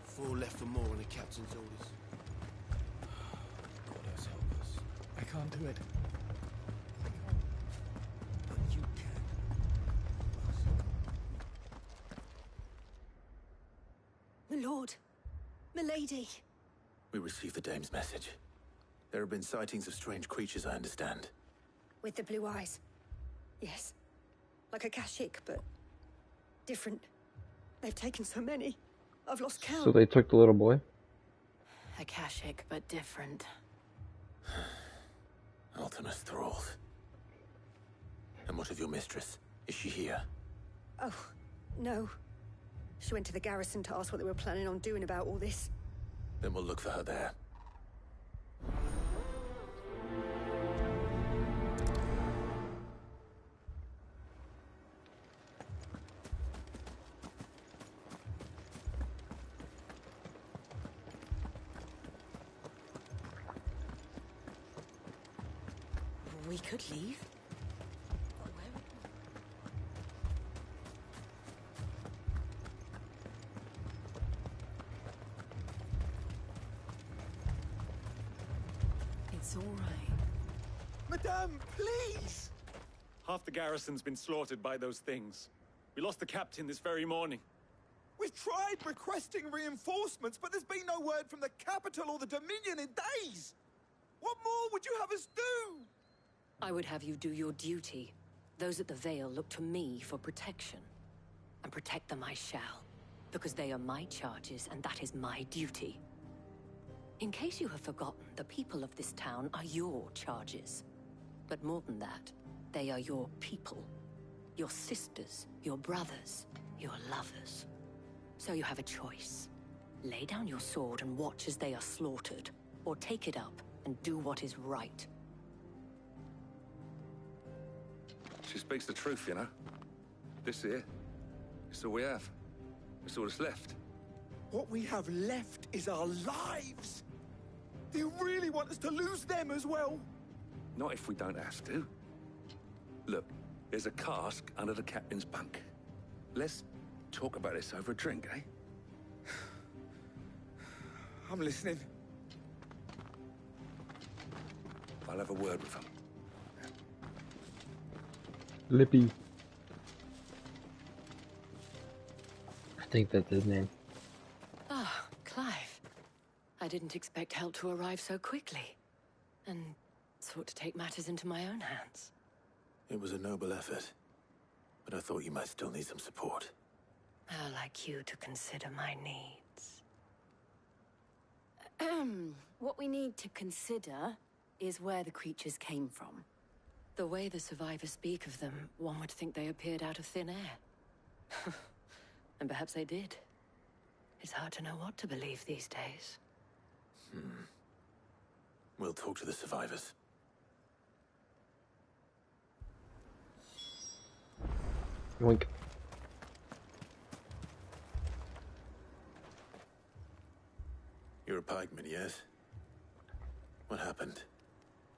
Four left for more on the captain's orders. God else help us. I can't do it. But you can. My lord. My lady. We received the dame's message. There have been sightings of strange creatures, I understand. With the blue eyes. Yes. Like a Kashik, but different. They've taken so many. I've lost count. So they took the little boy? Akashic, but different. Ultimus thralls. And what of your mistress? Is she here? Oh, no. She went to the garrison to ask what they were planning on doing about all this. Then we'll look for her there. We could leave. It's all right. Madame, please! Half the garrison's been slaughtered by those things. We lost the captain this very morning. We've tried requesting reinforcements, but there's been no word from the capital or the Dominion in days! What more would you have us do? I would have you do your duty. Those at the Vale look to me for protection. And protect them I shall. Because they are my charges, and that is my duty. In case you have forgotten, the people of this town are your charges. But more than that, they are your people. Your sisters, your brothers, your lovers. So you have a choice. Lay down your sword and watch as they are slaughtered, or take it up and do what is right. She speaks the truth, you know. This here, it's all we have. It's all that's left. What we have left is our lives! Do you really want us to lose them as well? Not if we don't have to. Look, there's a cask under the captain's bunk. Let's talk about this over a drink, eh? I'm listening. I'll have a word with him. Lippy. I think that's his name. Ah, Clive. I didn't expect help to arrive so quickly. And sought to take matters into my own hands. It was a noble effort, but I thought you might still need some support. How like you to consider my needs. What we need to consider is where the creatures came from. The way the survivors speak of them, one would think they appeared out of thin air. And perhaps they did. It's hard to know what to believe these days. We'll talk to the survivors. Yoink. You're a pikeman, yes? What happened?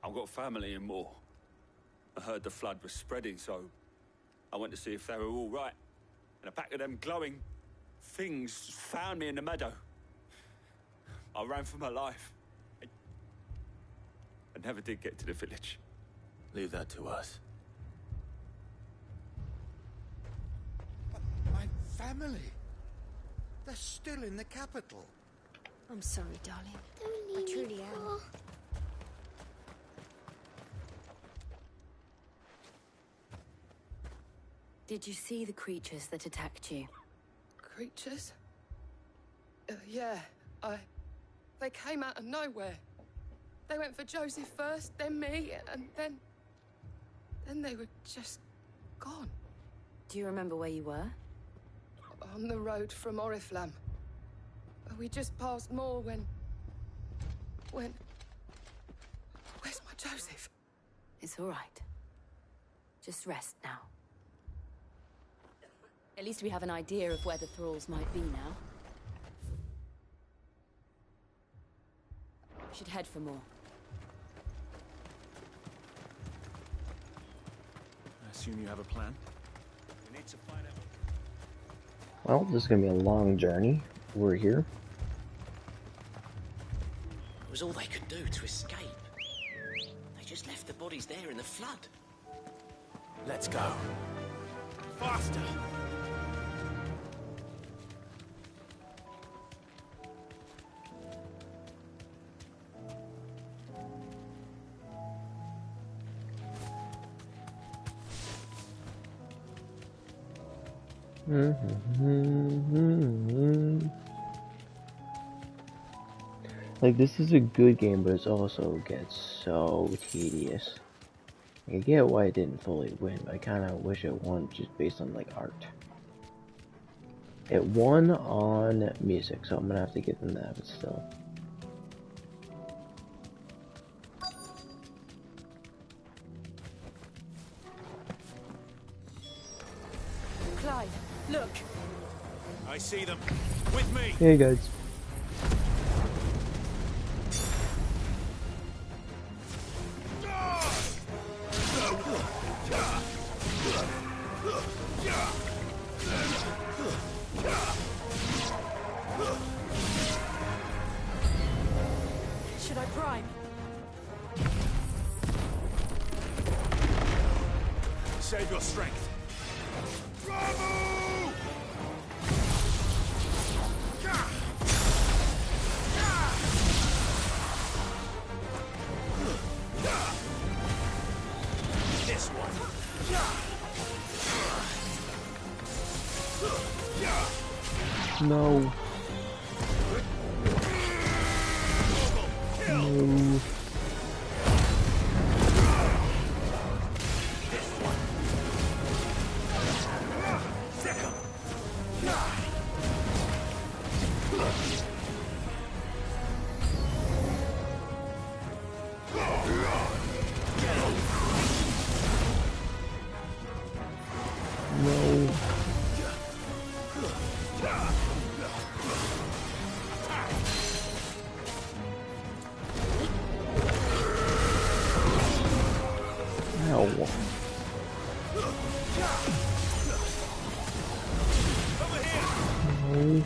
I've got family in Moor. I heard the flood was spreading, so I went to see if they were all right. And a pack of them glowing things found me in the meadow. I ran for my life. I never did get to the village. Leave that to us. My family. They're still in the capital. I'm sorry, darling. I truly am. Did you see the creatures that attacked you? Creatures? Yeah, They came out of nowhere. They went for Joseph first, then me, and then they were just gone. Do you remember where you were? On the road from Oriflamme. We just passed Moor when... Where's my Joseph? It's all right. Just rest now. At least we have an idea of where the thralls might be now. We should head for more. I assume you have a plan? We need to find out. Well, this is gonna be a long journey. We're here. It was all they could do to escape. They just left the bodies there in the flood. Let's go. Faster! Like, this is a good game, but it also gets so tedious. I get why it didn't fully win, but I kind of wish it won just based on, like, art. It won on music, so I'm gonna have to give them that, but still. Clive, look. I see them. With me. Hey, guys. Should I prime? Save your strength. This one. No. No. No. Ow. No.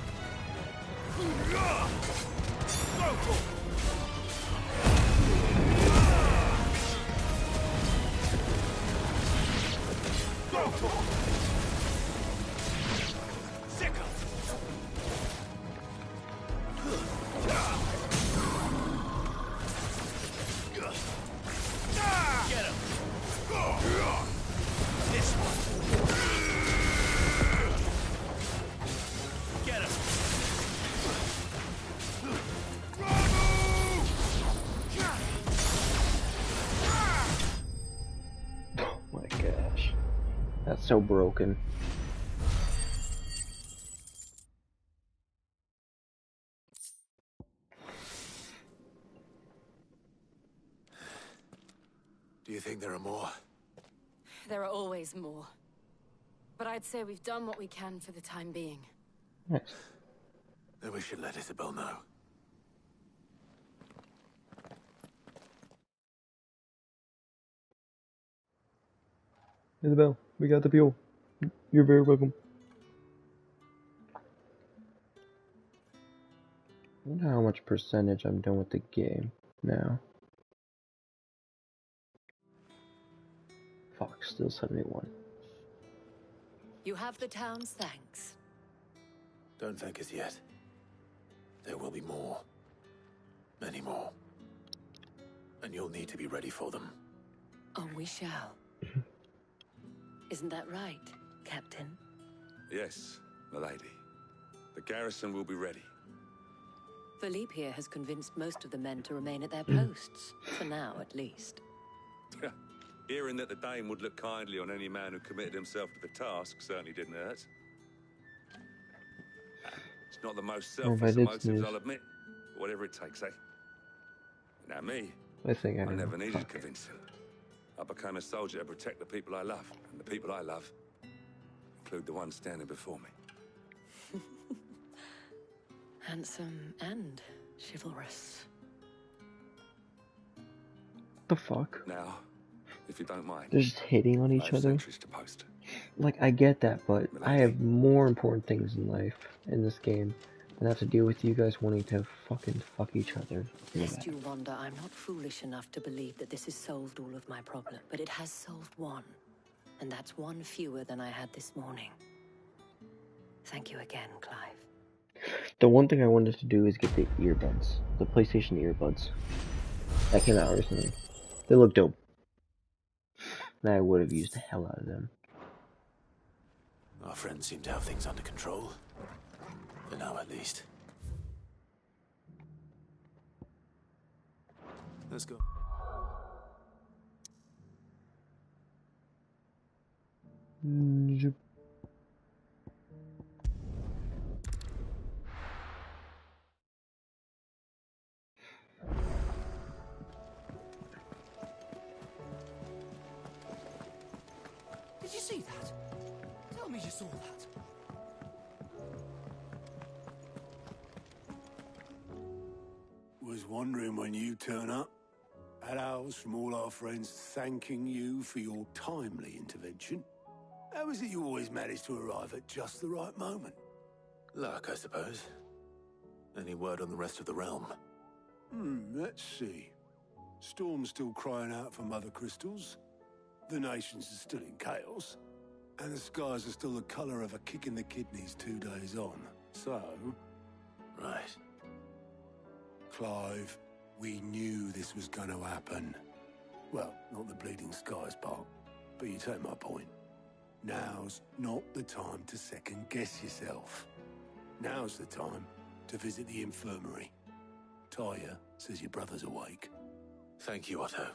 That's so broken. Do you think there are more? There are always more. But I'd say we've done what we can for the time being. Nice. Then we should let Isabel know. Isabel, we got the fuel. You're very welcome. I wonder how much percentage I'm done with the game now. Fuck, still 71. You have the town's thanks. Don't thank us yet. There will be more. Many more. And you'll need to be ready for them. Oh, we shall. Isn't that right, Captain? Yes, milady. The garrison will be ready. Philippe here has convinced most of the men to remain at their posts, for now at least. Hearing that the Dane would look kindly on any man who committed himself to the task certainly didn't hurt. It's not the most selfless of motives, I'll admit. But whatever it takes, eh? Now me, I never needed convincing. I became a soldier to protect the people I love, and the people I love include the ones standing before me. Handsome and chivalrous. The fuck? Now, if you don't mind. They're just hitting on each other. To post. Like, I get that, but I have more important things in life in this game than have to deal with you guys wanting to fucking fuck each other. Lest you wonder, I'm not foolish enough to believe that this has solved all of my problem, but it has solved one. And that's one fewer than I had this morning. Thank you again, Clive. The one thing I wanted to do is get the earbuds. The PlayStation earbuds. That came out recently. They look dope. And I would have used the hell out of them. Our friends seem to have things under control. For now, at least. Let's go. Did you see that? Tell me you saw that. Was wondering when you turn up. Had owls from all our friends thanking you for your timely intervention. How is it you always manage to arrive at just the right moment? Luck, I suppose. Any word on the rest of the realm? Let's see. Storm's still crying out for Mother Crystals. The nations are still in chaos. And the skies are still the colour of a kick in the kidneys 2 days on. So... Right. Clive, we knew this was going to happen. Well, not the bleeding skies part, but you take my point. Now's not the time to second-guess yourself. Now's the time to visit the infirmary. Talia says your brother's awake. Thank you, Otto.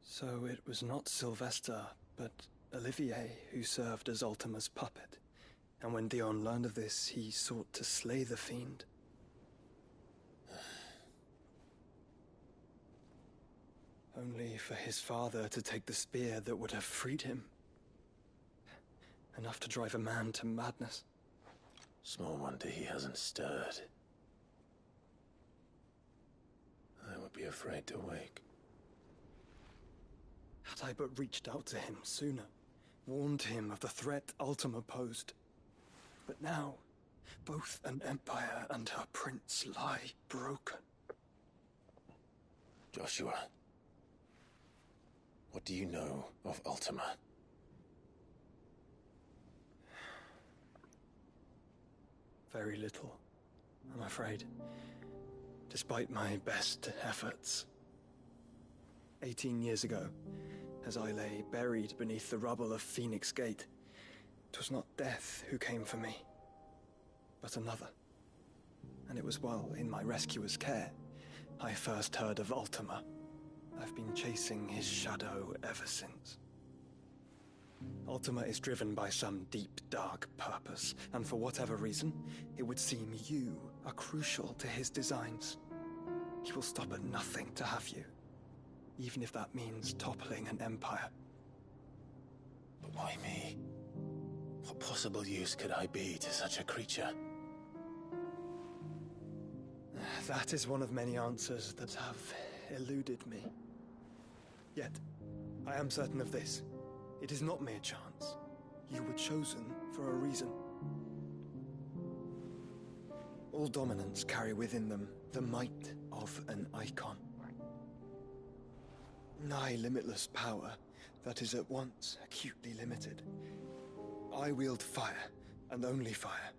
So it was not Sylvester, but Olivier who served as Ultima's puppet. And when Dion learned of this, he sought to slay the fiend. Only for his father to take the spear that would have freed him. Enough to drive a man to madness. Small wonder he hasn't stirred. I would be afraid to wake. Had I but reached out to him sooner, warned him of the threat Ultima posed. But now, both an empire and her prince lie broken. Joshua, what do you know of Ultima? Very little, I'm afraid. Despite my best efforts. 18 years ago, as I lay buried beneath the rubble of Phoenix Gate, 'Twas not death who came for me, but another. And it was while in my rescuer's care I first heard of Ultima. I've been chasing his shadow ever since. Ultima is driven by some deep, dark purpose, and for whatever reason, it would seem you are crucial to his designs. He will stop at nothing to have you, even if that means toppling an empire. But why me? What possible use could I be to such a creature? That is one of many answers that have eluded me. Yet, I am certain of this. It is not mere chance. You were chosen for a reason. All dominants carry within them the might of an icon. Nigh limitless power that is at once acutely limited. I wield fire, and only fire.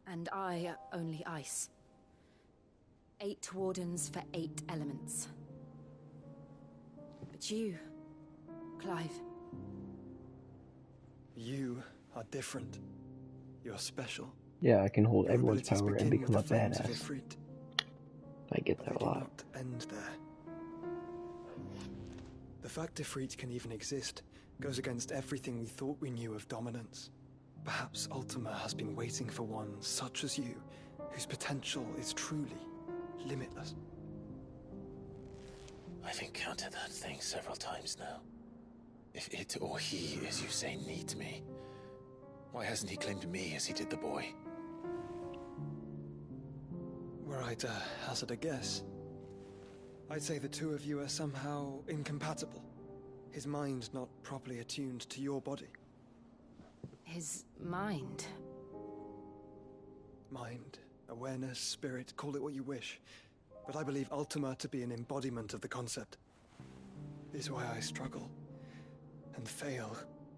And I only ice. 8 wardens for 8 elements. But you, Clive. You are different. You're special. Yeah, I can hold Your everyone's abilities power and begin become a with the flames of badass. Ifrit. I get that a They do lot. not end there. The fact Ifrit can even exist goes against everything we thought we knew of dominance. Perhaps Ultima has been waiting for one such as you, whose potential is truly limitless. I've encountered that thing several times now. If it or he, as you say, needs me, why hasn't he claimed me as he did the boy? Were I to hazard a guess, I'd say the two of you are somehow incompatible. His mind not properly attuned to your body. His mind. Mind, awareness, spirit, call it what you wish. But I believe Ultima to be an embodiment of the concept. This is why I struggle and fail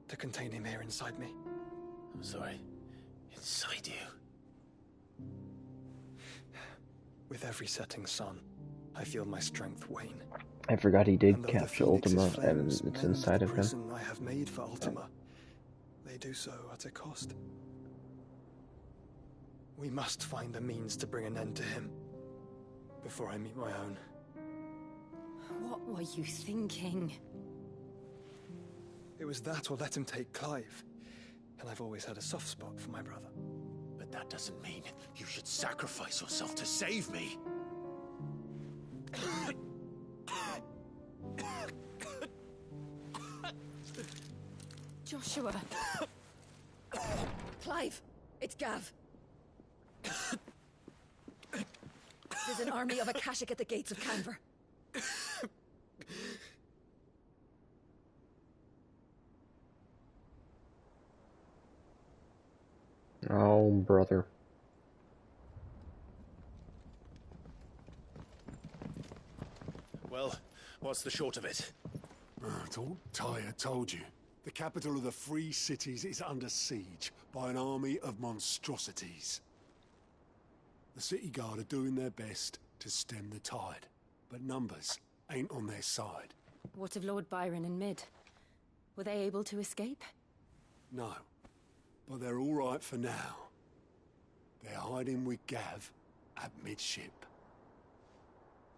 to contain him here inside me. I'm sorry. Inside you? With every setting sun, I feel my strength wane. I forgot he did And though capture the Phoenix's Ultima and flames it's mend inside the of him. prison I have made for Ultima, they do so at a cost. We must find a means to bring an end to him before I meet my own. What were you thinking? It was that or let him take Clive. And I've always had a soft spot for my brother. But that doesn't mean you should sacrifice yourself to save me. Joshua. Clive, it's Gav. There's an army of Akashic at the gates of Canver. Oh, brother. Well, what's the short of it? It's all Tyre told you. The capital of the Free Cities is under siege by an army of monstrosities. The city guard are doing their best to stem the tide, but numbers ain't on their side. What of Lord Byron and Mid? Were they able to escape? No, but they're all right for now. They're hiding with Gav at midship.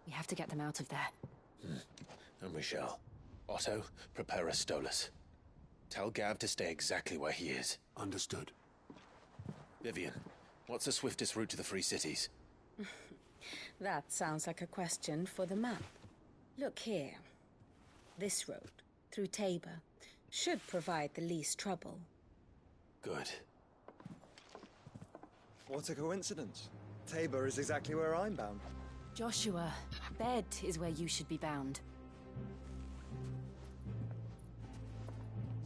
We have to get them out of there. And we shall. Otto, prepare a Stolas. Tell Gav to stay exactly where he is. Understood. Vivian, what's the swiftest route to the Free Cities? That sounds like a question for the map. Look here. This road, through Tabor, should provide the least trouble. Good. What a coincidence. Tabor is exactly where I'm bound. Joshua, Bed is where you should be bound.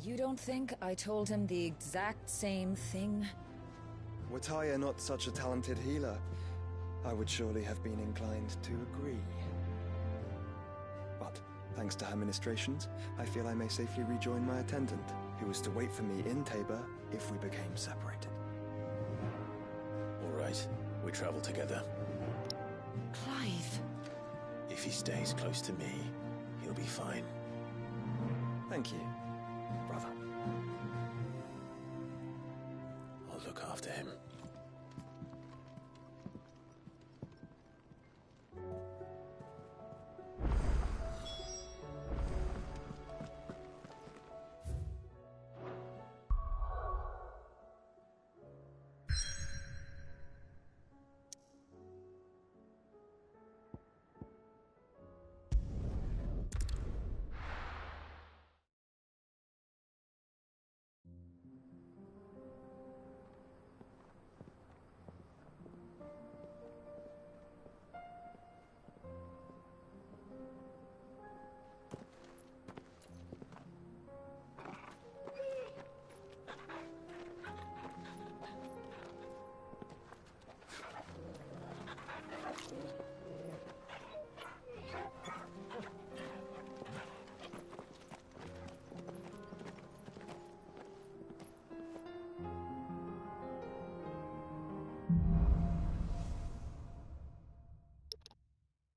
You don't think I told him the exact same thing? Were Tyre not such a talented healer, I would surely have been inclined to agree. But, thanks to her ministrations, I feel I may safely rejoin my attendant, who was to wait for me in Tabor if we became separated. All right, we travel together. Clive. If he stays close to me, he'll be fine. Thank you, brother. him.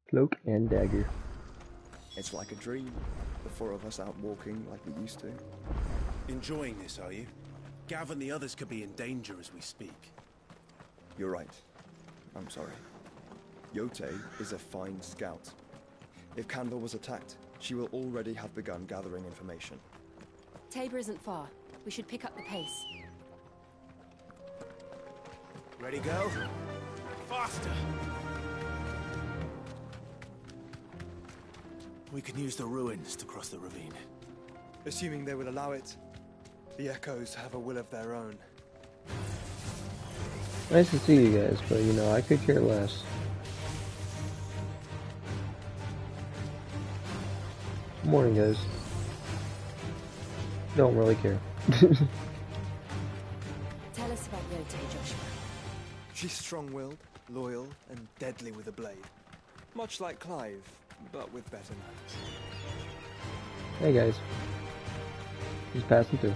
Cloak and dagger. It's like a dream. The four of us out walking like we used to. Enjoying this, are you? Gav and the others could be in danger as we speak. You're right. I'm sorry. Yote is a fine scout. If Canva was attacked, she will already have begun gathering information. Tabor isn't far. We should pick up the pace. Ready, go? Faster! We can use the ruins to cross the ravine. Assuming they will allow it. The Echoes have a will of their own. Nice to see you guys, but you know, I could care less. Morning, guys. Don't really care. Tell us about Yote, Joshua. She's strong-willed, loyal, and deadly with a blade. Much like Clive, but with better manners. Hey guys. Just passing through.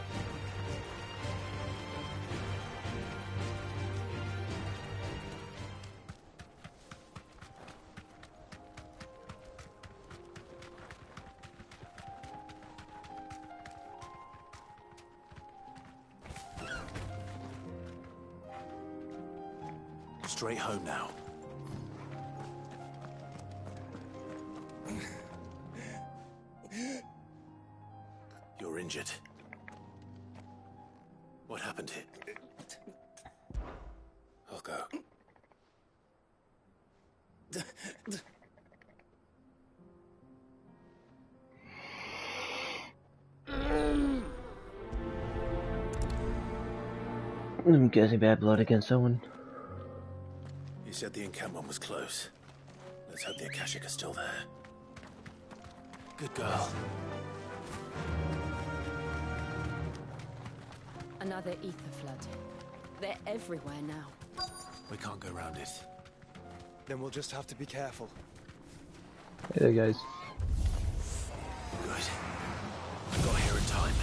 Straight home now. You're injured. What happened here? I'll go. I'm guessing bad blood against someone. You said the encampment was close. Let's hope the Akashic are still there. Good girl. Another ether flood. They're everywhere now. We can't go around it. Then we'll just have to be careful. Hey there, guys. Good. I got here in time.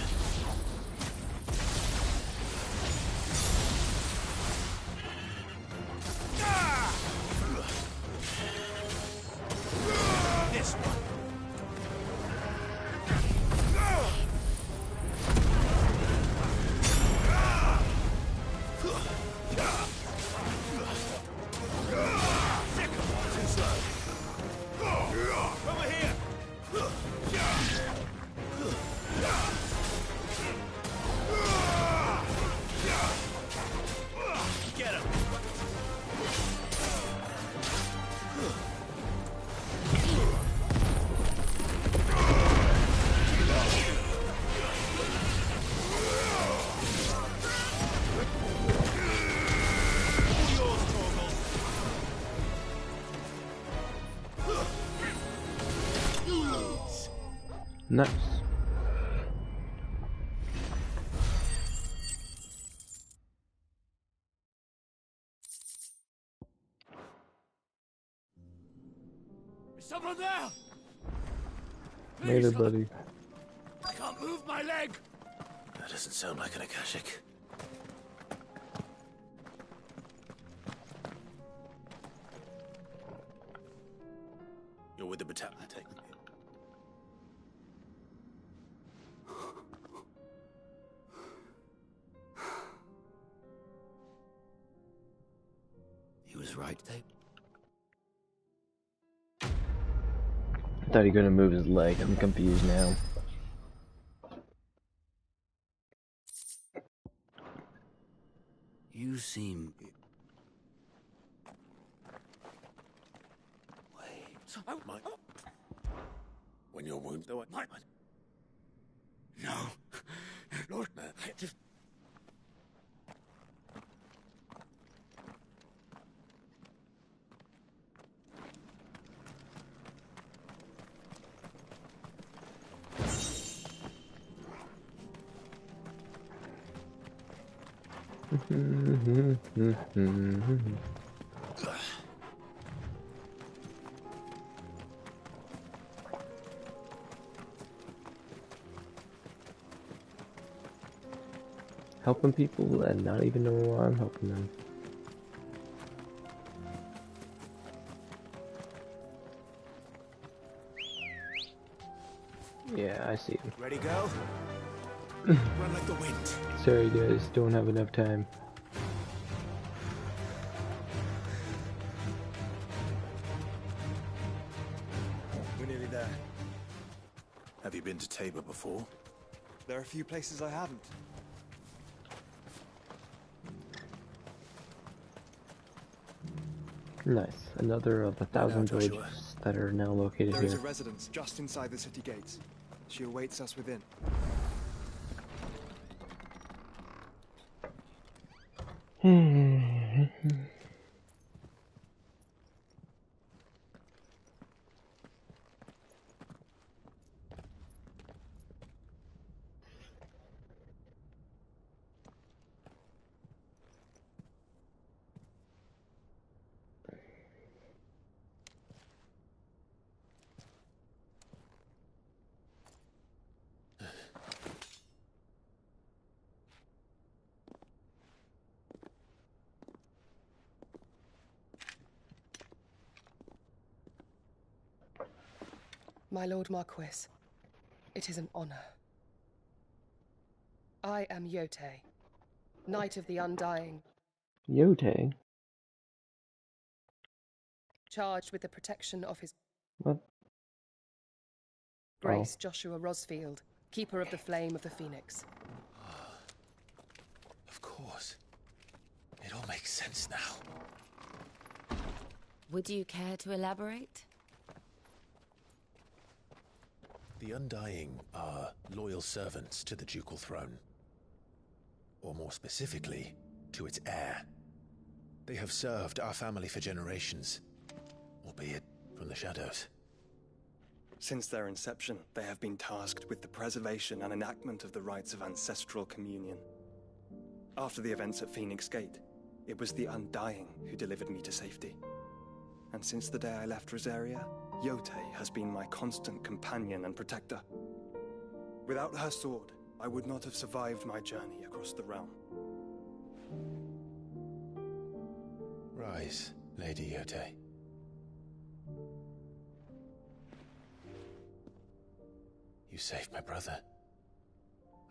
This one. Over here! Get him! Nice. Is someone there? Later, buddy. I can't move my leg! That doesn't sound like an Akashic. You're with the battalion, take it. He was right. I thought he was gonna move his leg. I'm confused now. You seem... When your wound, though, No. Lord, I just... Helping people and not even know why I'm helping them. Yeah, I see him. Ready, go? Run like the wind. Sorry guys, don't have enough time. We're nearly there. Have you been to Tabor before? There are a few places I haven't. Nice. Another of 1,000 villages that are now located There is a here. residence just inside the city gates. She awaits us within. My Lord Marquis, it is an honor. I am Yotei, Knight of the Undying, Yotei? charged with the protection of his What? Grace Joshua Rosfield, Keeper of the Flame of the Phoenix. Of course. It all makes sense now. Would you care to elaborate? The Undying are loyal servants to the ducal throne. Or more specifically, to its heir. They have served our family for generations, albeit from the shadows. Since their inception, they have been tasked with the preservation and enactment of the rites of ancestral communion. After the events at Phoenix Gate, it was the Undying who delivered me to safety. And since the day I left Rosaria, Yotei has been my constant companion and protector. Without her sword, I would not have survived my journey across the realm. Rise, Lady Yotei. You saved my brother.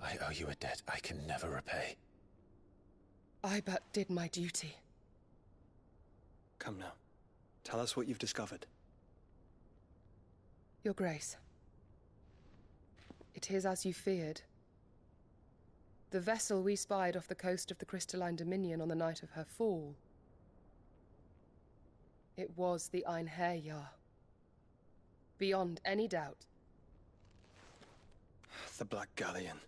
I owe you a debt I can never repay. I but did my duty. Come now. Tell us what you've discovered. Your Grace. It is as you feared. The vessel we spied off the coast of the Crystalline Dominion on the night of her fall. It was the Einherjar. Beyond any doubt. The Black Galleon.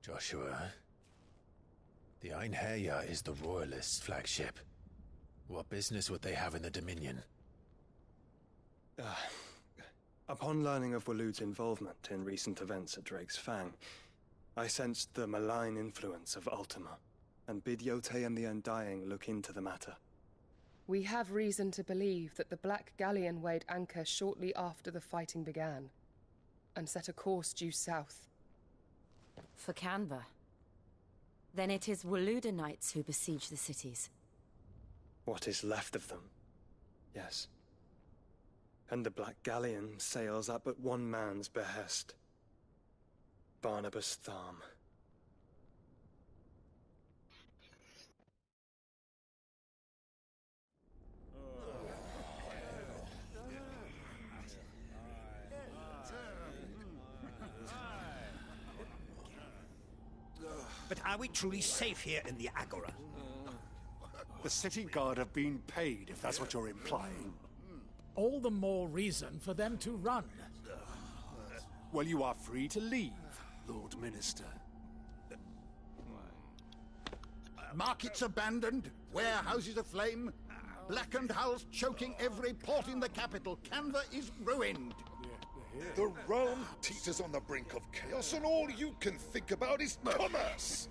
Joshua, the Einherjar is the Royalists' flagship. What business would they have in the Dominion? Upon learning of Waloed's involvement in recent events at Drake's Fang, I sensed the malign influence of Ultima, and bid Yotei and the Undying look into the matter. We have reason to believe that the Black Galleon weighed anchor shortly after the fighting began, and set a course due south. For Canva. Then it is Waloeda Knights who besiege the cities. What is left of them? Yes. And the Black Galleon sails at but one man's behest. Barnabas Tharm. But are we truly safe here in the Agora? The city guard have been paid, if that's what you're implying. All the more reason for them to run. Well, you are free to leave, Lord Minister. Markets abandoned, warehouses aflame, blackened hulls choking every port in the capital. Canva is ruined. The realm teeters on the brink of chaos, and all you can think about is commerce!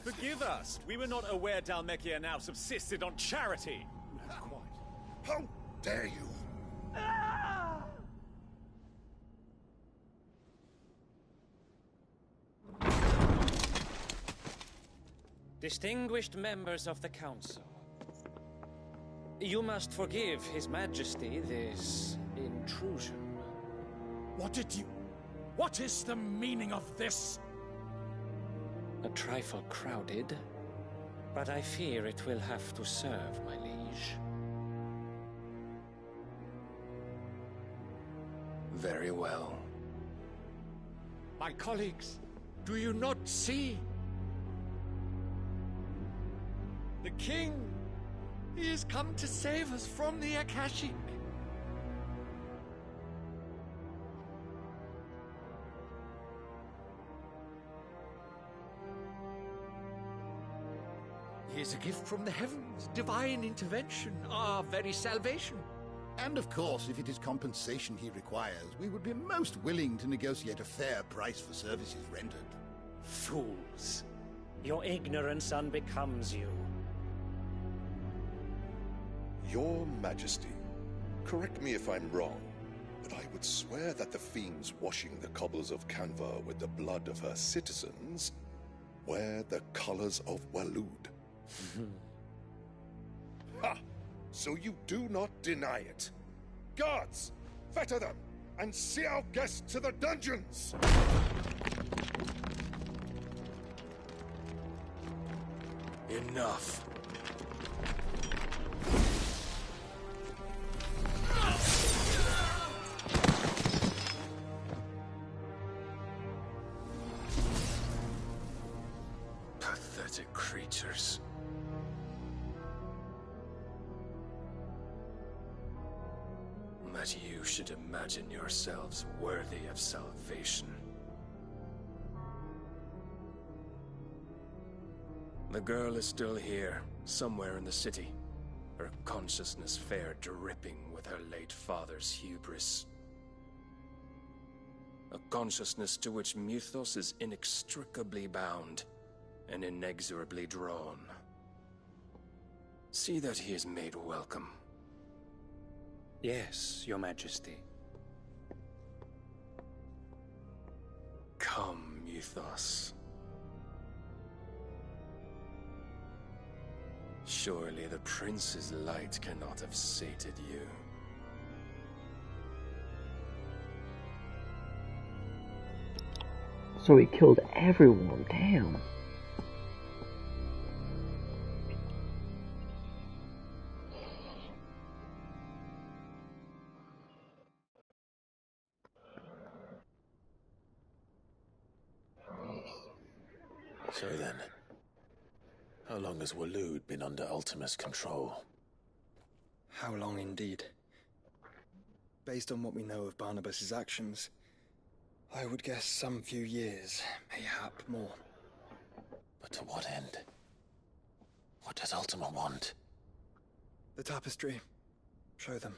Forgive us. We were not aware Dhalmekia now subsisted on charity. How dare you! Distinguished members of the Council, you must forgive His Majesty this intrusion. What is the meaning of this? A trifle crowded, but I fear it will have to serve, my liege. Very well. My colleagues, do you not see? The king! He has come to save us from the Akashic! He is a gift from the heavens, divine intervention, our very salvation. And of course, if it is compensation he requires, we would be most willing to negotiate a fair price for services rendered. Fools! Your ignorance unbecomes you. Your Majesty, correct me if I'm wrong, but I would swear that the fiends washing the cobbles of Canva with the blood of her citizens wear the colors of Waloed. Ha! So you do not deny it. Guards, fetter them, and see our guests to the dungeons! Enough. Pathetic creatures. That you should imagine yourselves worthy of salvation. The girl is still here, somewhere in the city. Her consciousness fair dripping with her late father's hubris. A consciousness to which Mythos is inextricably bound and inexorably drawn. See that he is made welcome. Yes, Your Majesty. Come, Mythos. Surely the prince's light cannot have sated you. So he killed everyone, damn. So then, how long has Waloed been under Ultima's control? How long indeed? Based on what we know of Barnabas's actions, I would guess some few years, mayhap more. But to what end? What does Ultima want? The tapestry. Show them.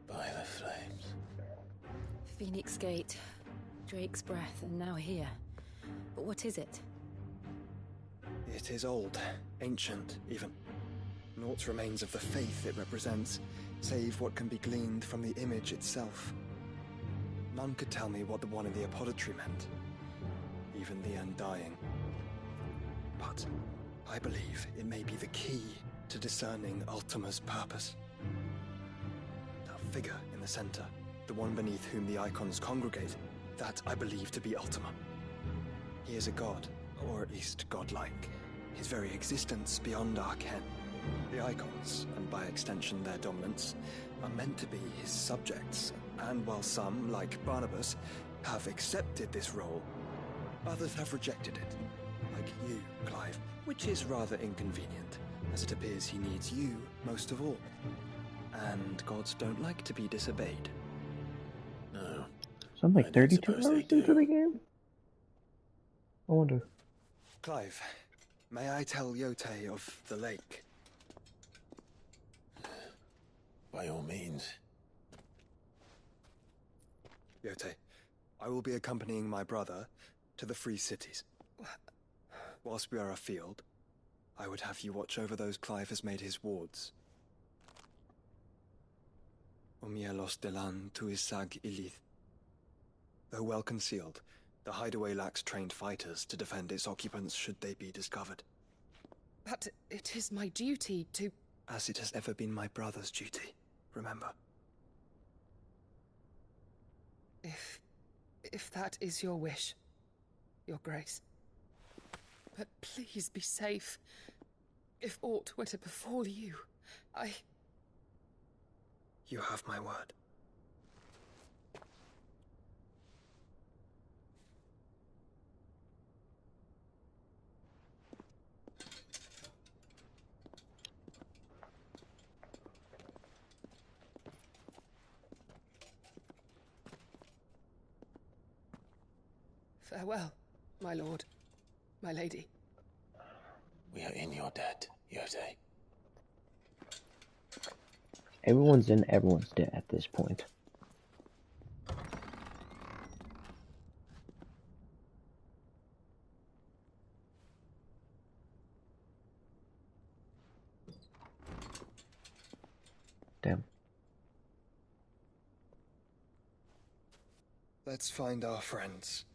By the flames. Phoenix Gate, Drake's Breath, and now here. But what is it? It is old, ancient, even. Naught remains of the faith it represents, save what can be gleaned from the image itself. None could tell me what the one in the apothecary meant, even the Undying. But I believe it may be the key to discerning Ultima's purpose. figure in the center, the one beneath whom the icons congregate, that I believe to be Ultima. He is a god, or at least godlike, his very existence beyond our ken. The icons, and by extension their dominants, are meant to be his subjects, and while some, like Barnabas, have accepted this role, others have rejected it, like you, Clive, which is rather inconvenient, as it appears he needs you most of all. And gods don't like to be disobeyed. No. So I'm like 32 hours into the game? I wonder. Clive, may I tell Yotei of the lake? By all means. Yotei, I will be accompanying my brother to the Free Cities. Whilst we are afield, I would have you watch over those Clive has made his wards. Omielos delan tuisag ilith. Though well concealed, the hideaway lacks trained fighters to defend its occupants should they be discovered. But it is my duty to... As it has ever been my brother's duty, remember. If that is your wish, Your Grace. But please be safe. If aught were to befall you, You have my word. Farewell, my lord, my lady. We are in your debt, Yotei. Everyone's in everyone's debt at this point. Damn. Let's find our friends.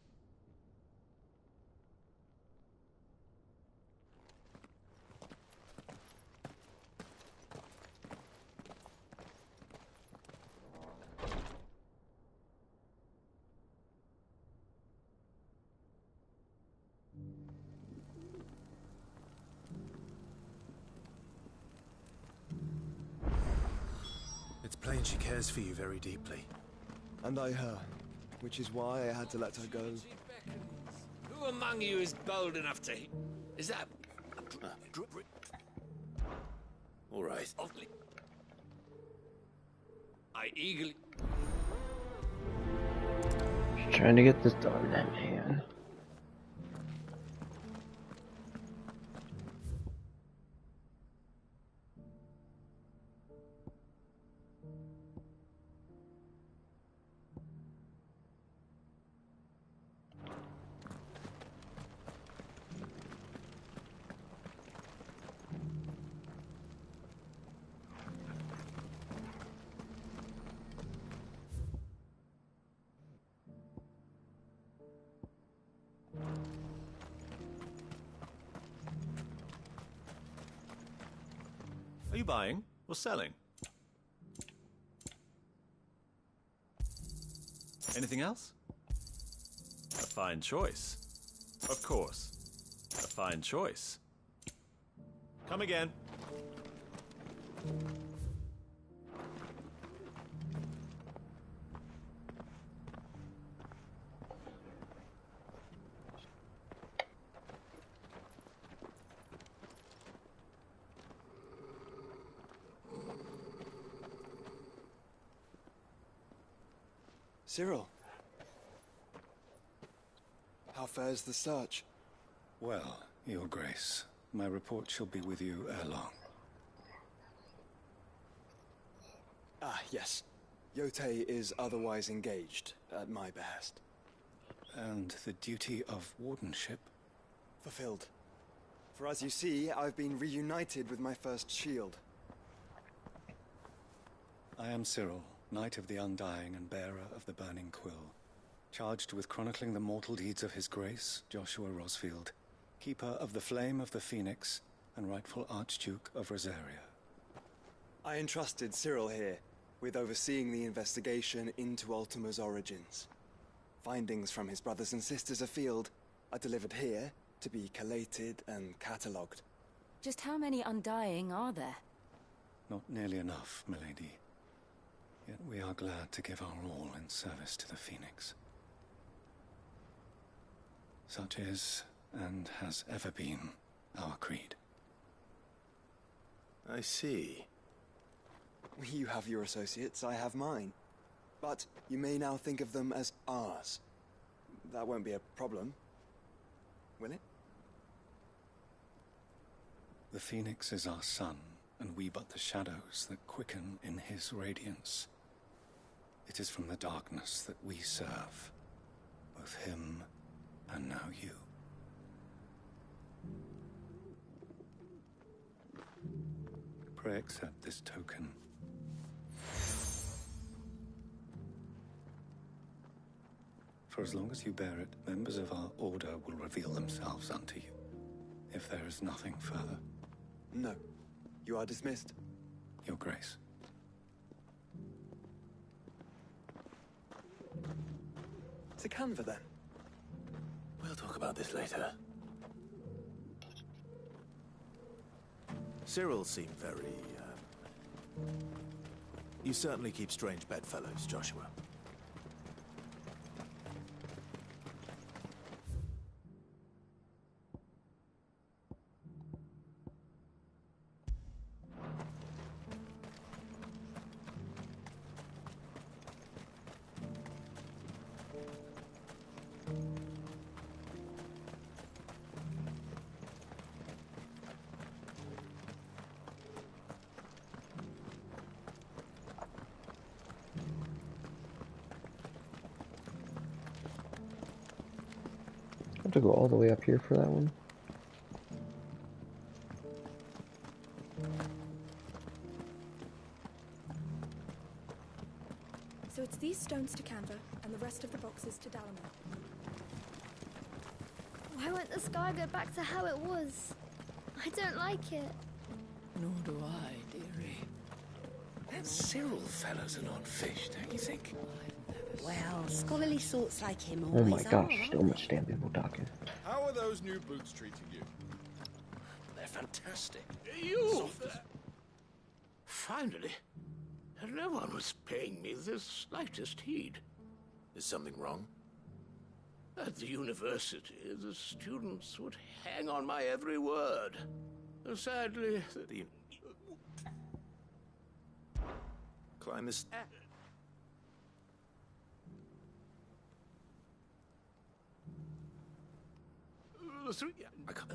It's plain she cares for you very deeply. And I her, which is why I had to let her go. Who among you is bold enough to... Is that... All right. I eagerly... Just trying to get this done, that man. Are you buying or selling? Anything else? A fine choice. Of course. A fine choice. Come again. Cyril. How fares the search? Well, Your Grace, my report shall be with you ere long. Ah, yes. Yotei is otherwise engaged, at my behest. And the duty of wardenship? Fulfilled. For as you see, I've been reunited with my first shield. I am Cyril, Knight of the Undying and bearer of the Burning Quill, charged with chronicling the mortal deeds of His Grace, Joshua Rosfield, keeper of the Flame of the Phoenix and rightful Archduke of Rosaria. I entrusted Cyril here, with overseeing the investigation into Ultima's origins. Findings from his brothers and sisters afield are delivered here to be collated and catalogued. Just how many Undying are there? Not nearly enough, milady. Yet we are glad to give our all in service to the Phoenix. Such is, and has ever been, our creed. I see. You have your associates, I have mine. But you may now think of them as ours. That won't be a problem, will it? The Phoenix is our sun, and we but the shadows that quicken in his radiance. It is from the darkness that we serve, both him and now you. Pray accept this token. For as long as you bear it, members of our order will reveal themselves unto you, if there is nothing further. No. You are dismissed. Your Grace. To Canva, then. We'll talk about this later. Cyril seemed very, You certainly keep strange bedfellows, Joshua. I have to go all the way up here for that one. So it's these stones to Canva, and the rest of the boxes to Dalamar. Why won't the sky go back to how it was? I don't like it. Nor do I, dearie. That Cyril fellow's an odd fish, don't you think? Well, scholarly sorts like him Oh always my gosh, are. so much damn people talking. How are those new boots treating you? They're fantastic. You! Finally. No one was paying me the slightest heed. Is something wrong? At the university, the students would hang on my every word. Sadly, the... Climb this... I can't...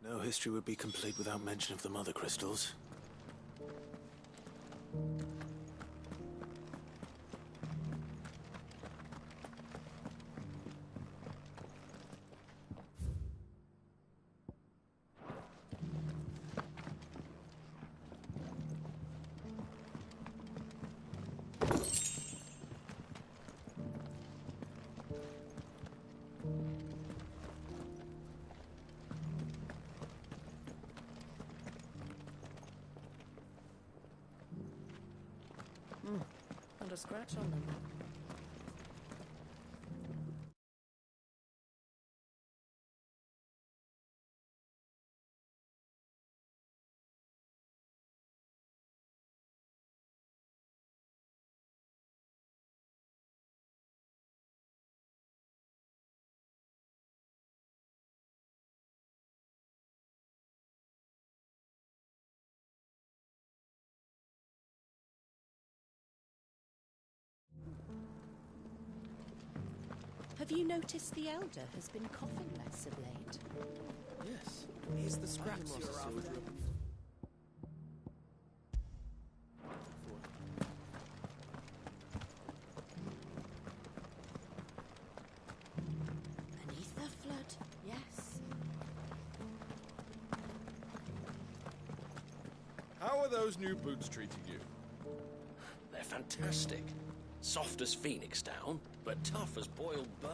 No history would be complete without mention of the Mother Crystals. Not a scratch on them. Have you noticed the Elder has been coughing less of late? Yes, he's the scraps you're after. How are those new boots treating you? They're fantastic. Soft as phoenix down, but tough as boiled bone.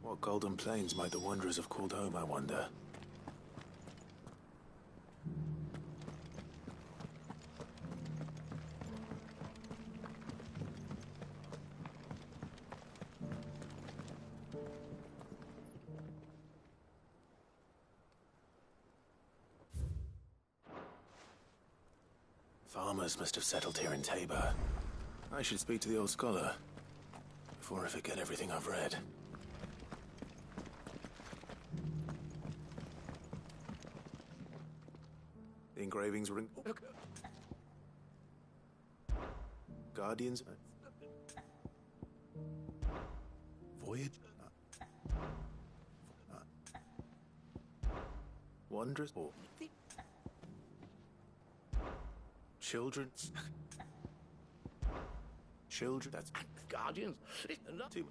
What golden plains might the wanderers have called home, I wonder? Farmers must have settled here in Tabor. I should speak to the old scholar before I forget everything I've read. The engravings ring. Look. Guardians. Voyage. Wanderers. Or children. Children. That's Guardians. Too.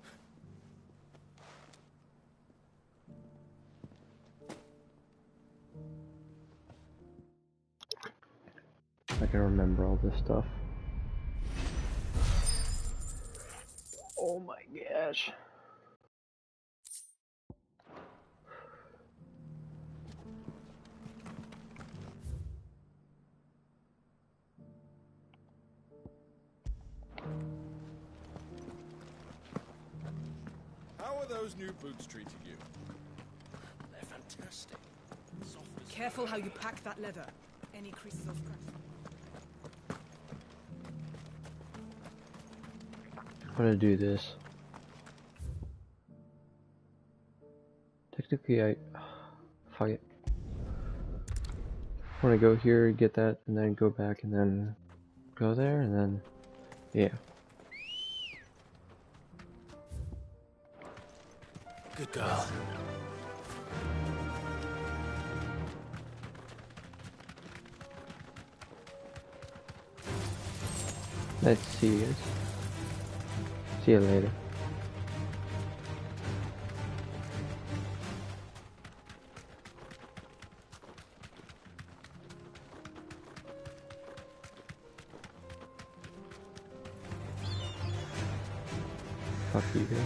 I can remember all this stuff. Oh my gosh. How are those new boots treating you? They're fantastic. Soft as Careful how you pack that leather. Any creases or scratches. I'm gonna do this. Technically, fuck it. I wanna go here, get that, and then go back, and then go there, and then, yeah. Good girl. Let's see you guys. See you later. Fuck you guys.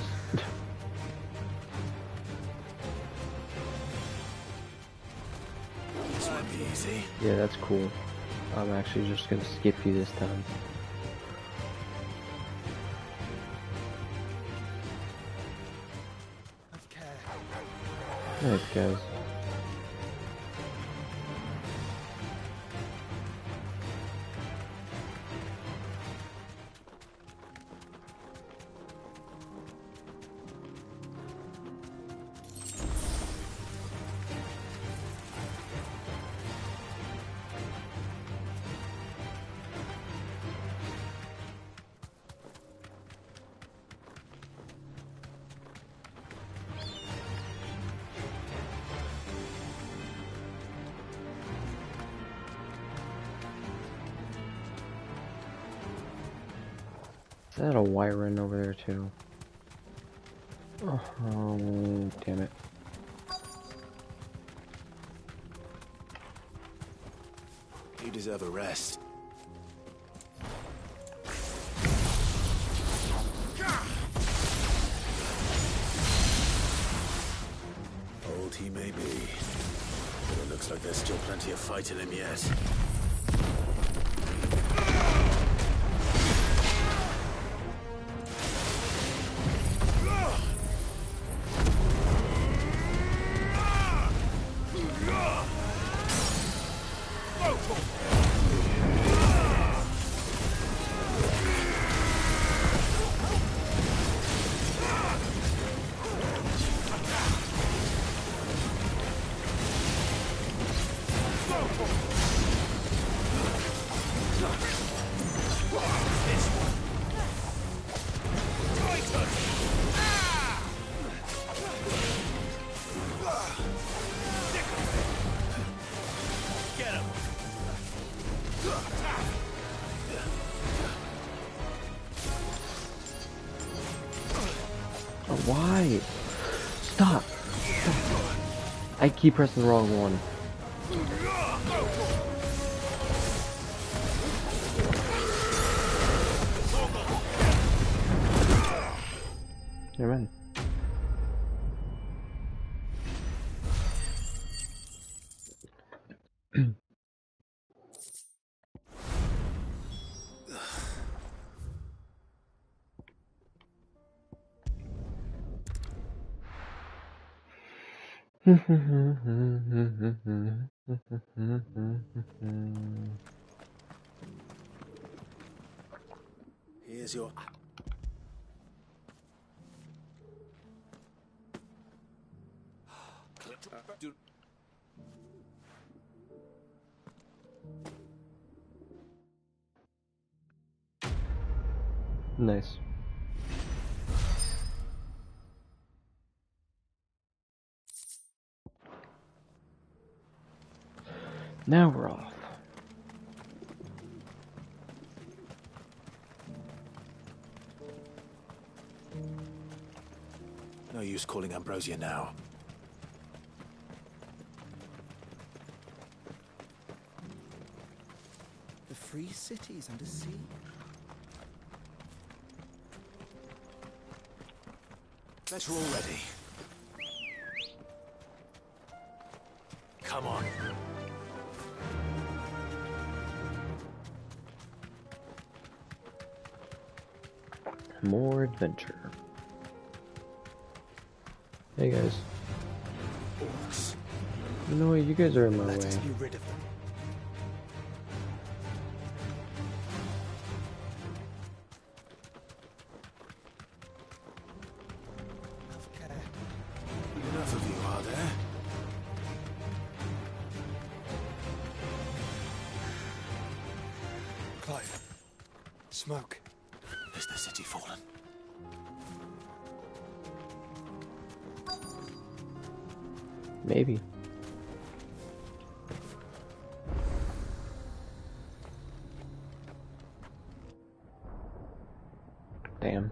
This might be easy. Yeah, that's cool. I'm actually just gonna skip you this time. Nice, guys. that a Wyvern over there too? Oh, damn it. You deserve a rest. Old he may be, but it looks like there's still plenty of fight in him yet. Why? Stop! I keep pressing the wrong one. Never mind. Here's your... Nice. Now we're off. No use calling Ambrosia now. The free cities under sea. Better already. Come on. More adventure. Hey guys. Orcs. You know what? You guys are in my Let way. us be rid of them. Enough of you, are there? Clive. Smoke. Is the city fallen? Maybe. Damn.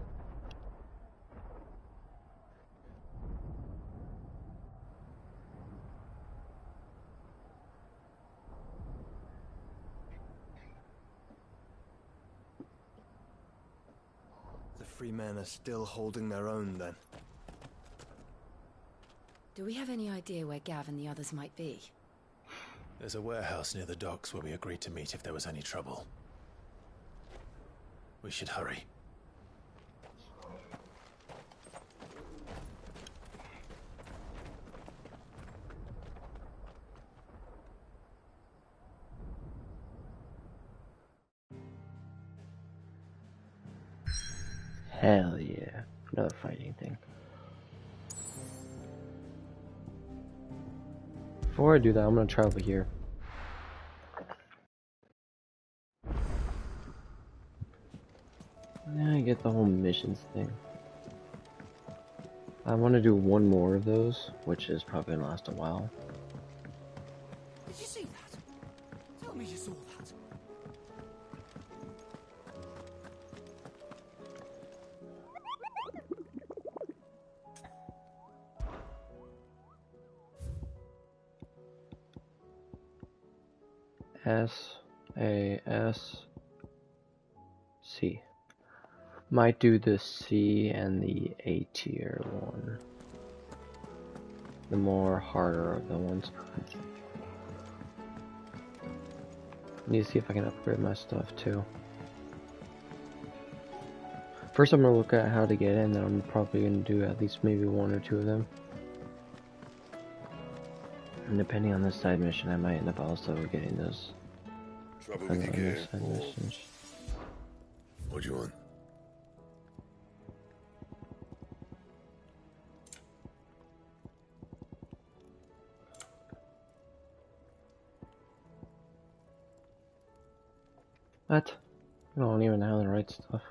The free men are still holding their own then. Do we have any idea where Gav and the others might be? There's a warehouse near the docks where we agreed to meet if there was any trouble. We should hurry. Hell yeah. Another fighting thing. Before I do that, I'm gonna try over here. Now I get the whole missions thing. I want to do one more of those, which is probably gonna last a while. Did you see that? Tell me you saw that. S-A-S-C. Might do the C and the A tier one. The more harder of the ones. Need to see if I can upgrade my stuff too. First I'm gonna look at how to get in, then I'm probably gonna do at least maybe one or two of them. And depending on the side mission, I might end up also getting those. Trouble with you again. Side missions. What do you want? What? I don't even have the right stuff.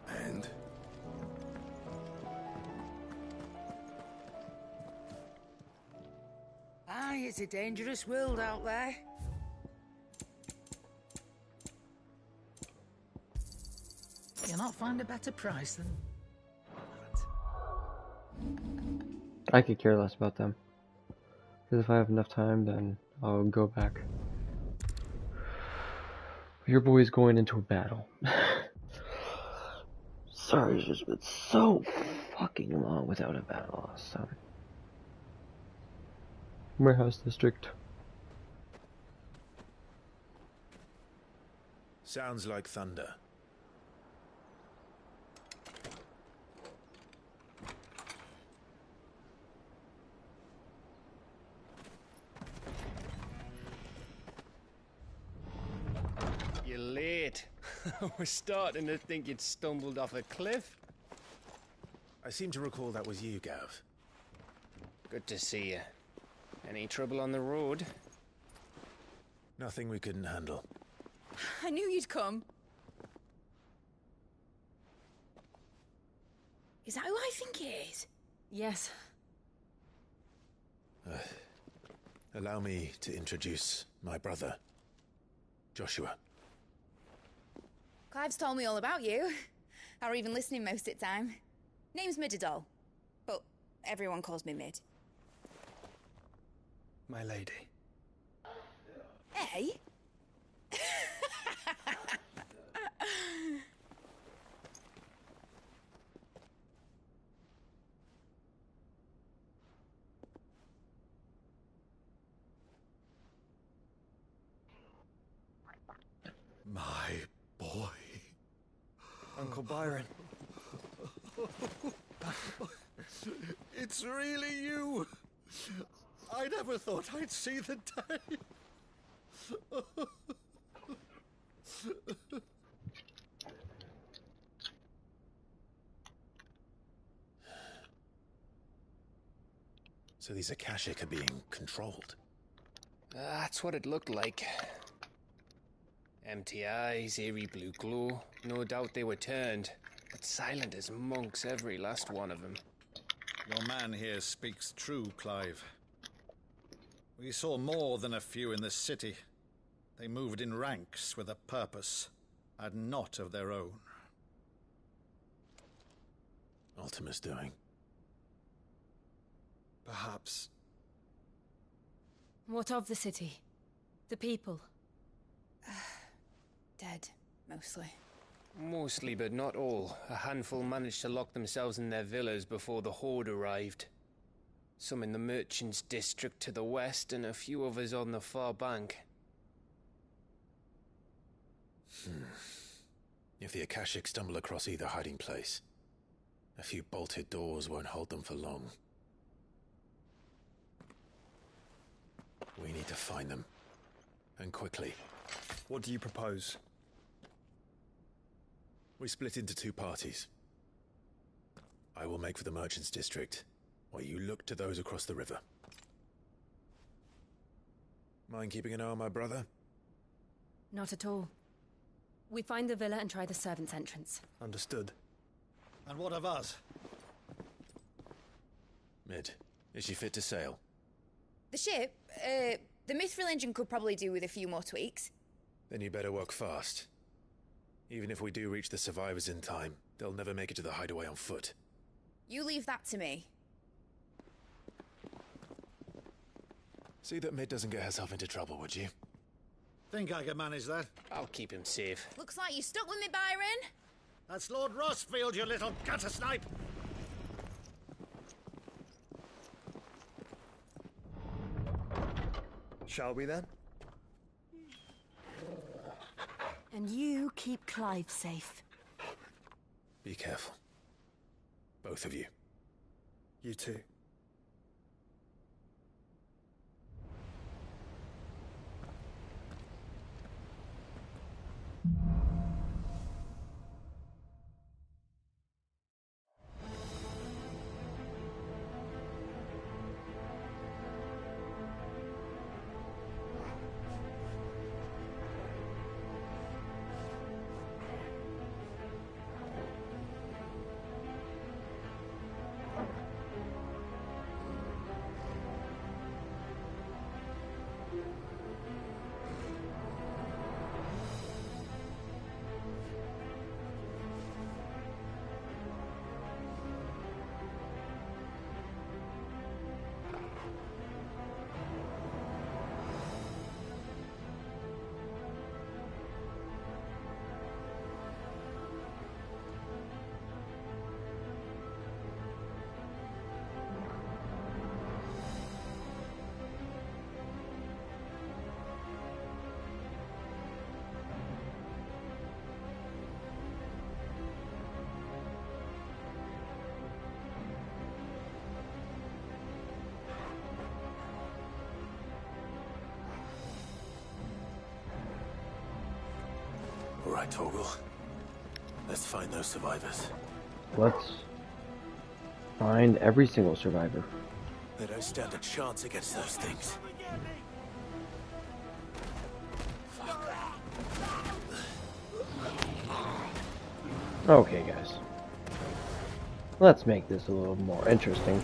And? Aye, it's a dangerous world out there. You'll not find a better price than I could care less about them. Because if I have enough time, then I'll go back. Your boy's going into a battle. Sorry, it's just been so fucking long without a battle last time. Warehouse District. Sounds like thunder. You're late. We're starting to think you'd stumbled off a cliff. I seem to recall that was you, Gav. Good to see you. Any trouble on the road? Nothing we couldn't handle. I knew you'd come. Is that who I think it is? Yes. Allow me to introduce my brother, Joshua. Clive's told me all about you. Or even listening most of the time. Name's Midadol, but everyone calls me Mid. My lady. Hey? My boy. Uncle Byron. It's really you. I never thought I'd see the day. So these Akashic are being controlled. That's what it looked like. Empty eyes, eerie blue glow. No doubt they were turned, but silent as monks, every last one of them. Your man here speaks true, Clive. We saw more than a few in the city. They moved in ranks with a purpose, and not of their own. Ultima's doing. Perhaps. What of the city? The people? Dead, mostly. Mostly, but not all. A handful managed to lock themselves in their villas before the Horde arrived. Some in the Merchants' District to the west, and a few others on the far bank. If the Akashic stumble across either hiding place, a few bolted doors won't hold them for long. We need to find them. And quickly. What do you propose? We split into two parties. I will make for the Merchants' District, while you look to those across the river. Mind keeping an eye on my brother? Not at all. We find the villa and try the servants' entrance. Understood. And what of us? Mid, is she fit to sail? The ship, the Mithril engine could probably do with a few more tweaks. Then you better work fast. Even if we do reach the survivors in time, they'll never make it to the hideaway on foot. You leave that to me. See that Mid doesn't get herself into trouble, would you? Think I can manage that? I'll keep him safe. Looks like you stuck with me, Byron. That's Lord Rossfield, you little gutter snipe! Shall we then? And you keep Clive safe. Be careful. Both of you. You too. All right, Torgal. Let's find those survivors. Let's find every single survivor. They don't stand a chance against those things. Okay, guys. Let's make this a little more interesting.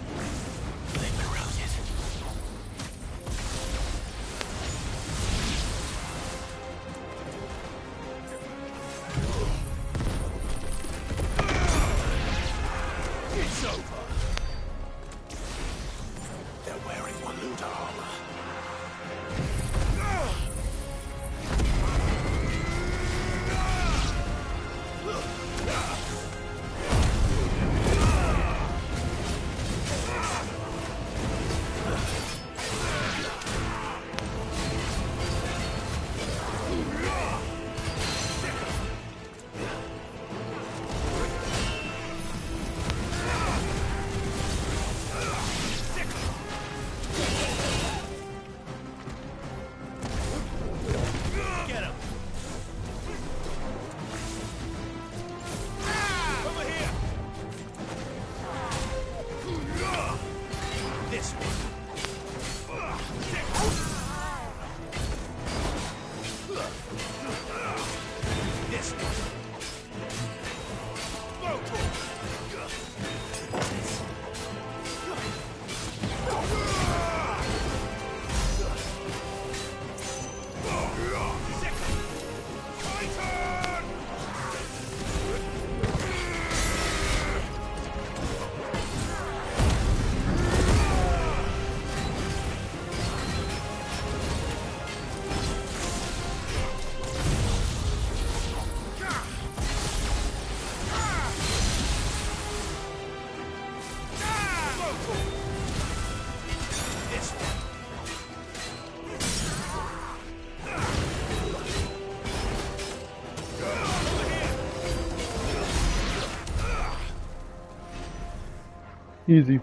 Easy.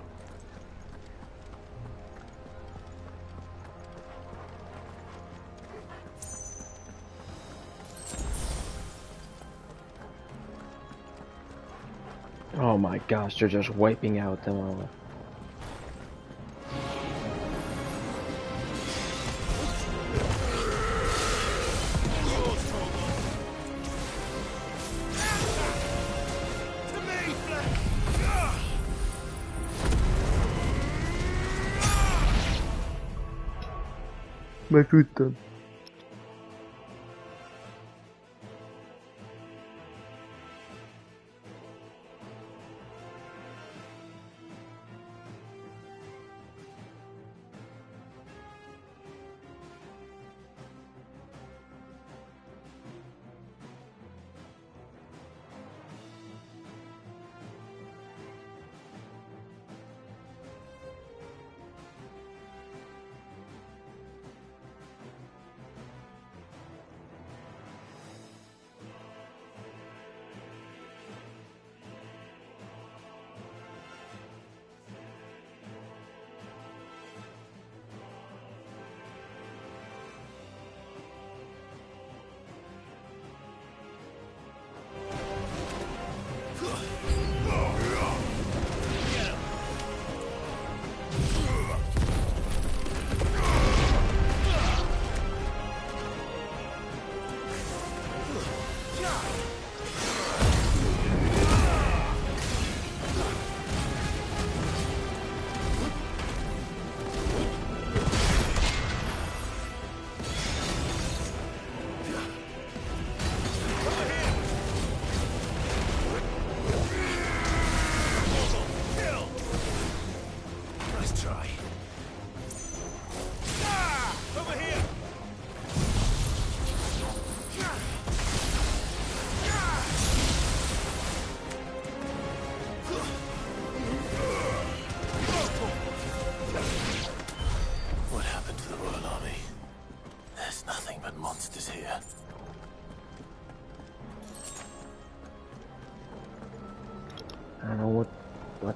Oh my gosh, they're just wiping out them all. My food's done.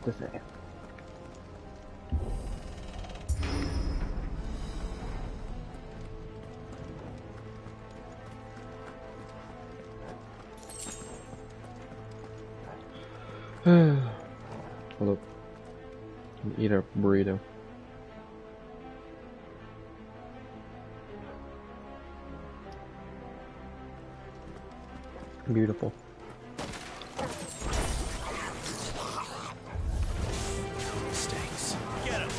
to say. Hold up. Eat a burrito. Beautiful. Mistakes. Get him!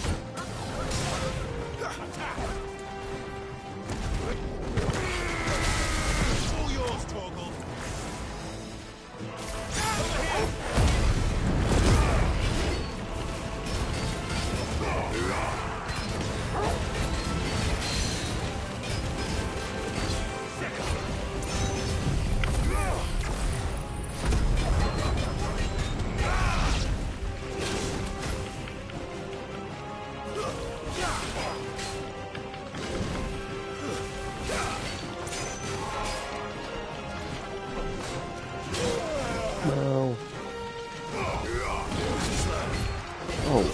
All yours, Torgal. Over here! No. Oh.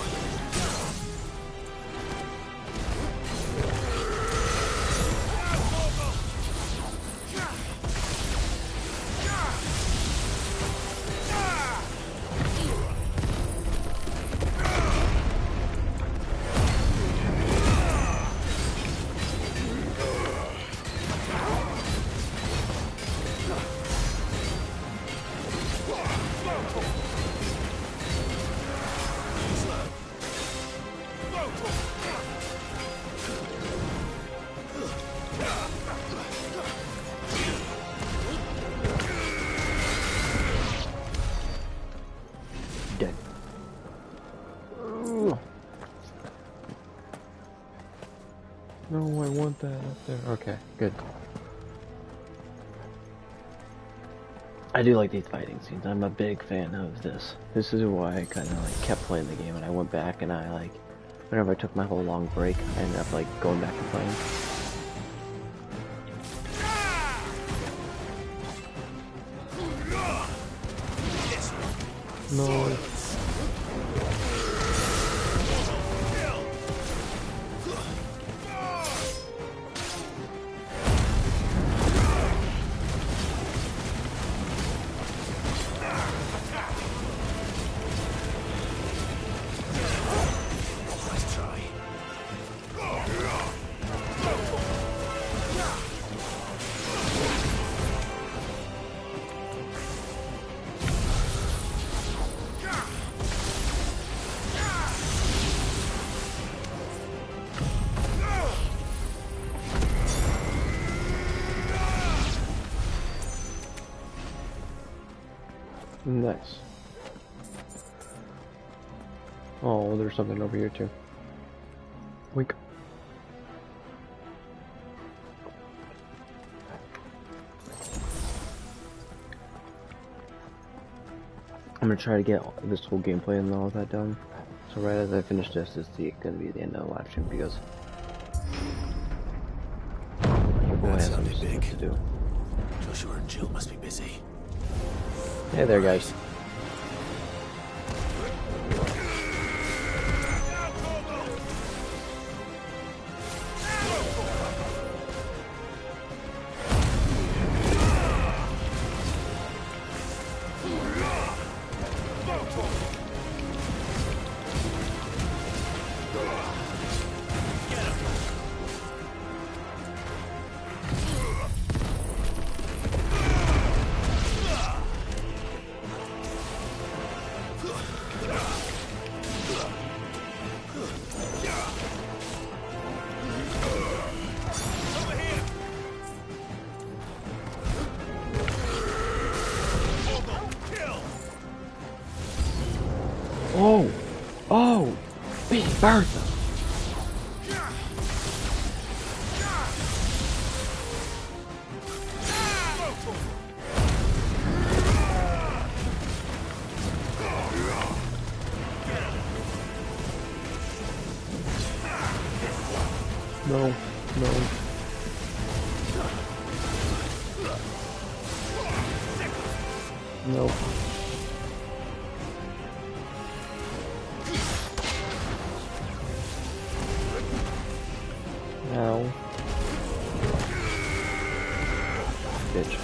Dead. Ugh. No, I want that up there. Okay, good. I do like these fighting scenes. I'm a big fan of this. This is why I kind of like kept playing the game, and I went back and I like, whenever I took my whole long break, I ended up like going back and playing. No. Nice. Oh, there's something over here too. Wink. I'm gonna try to get this whole gameplay and all of that done. So right as I finish this is gonna be the end of the live stream because your boy has some stuff to do. Joshua and Jill must be busy. Hey there, guys. Oh! Oh! Big Bertha! No, no. No. Ow. Bitch.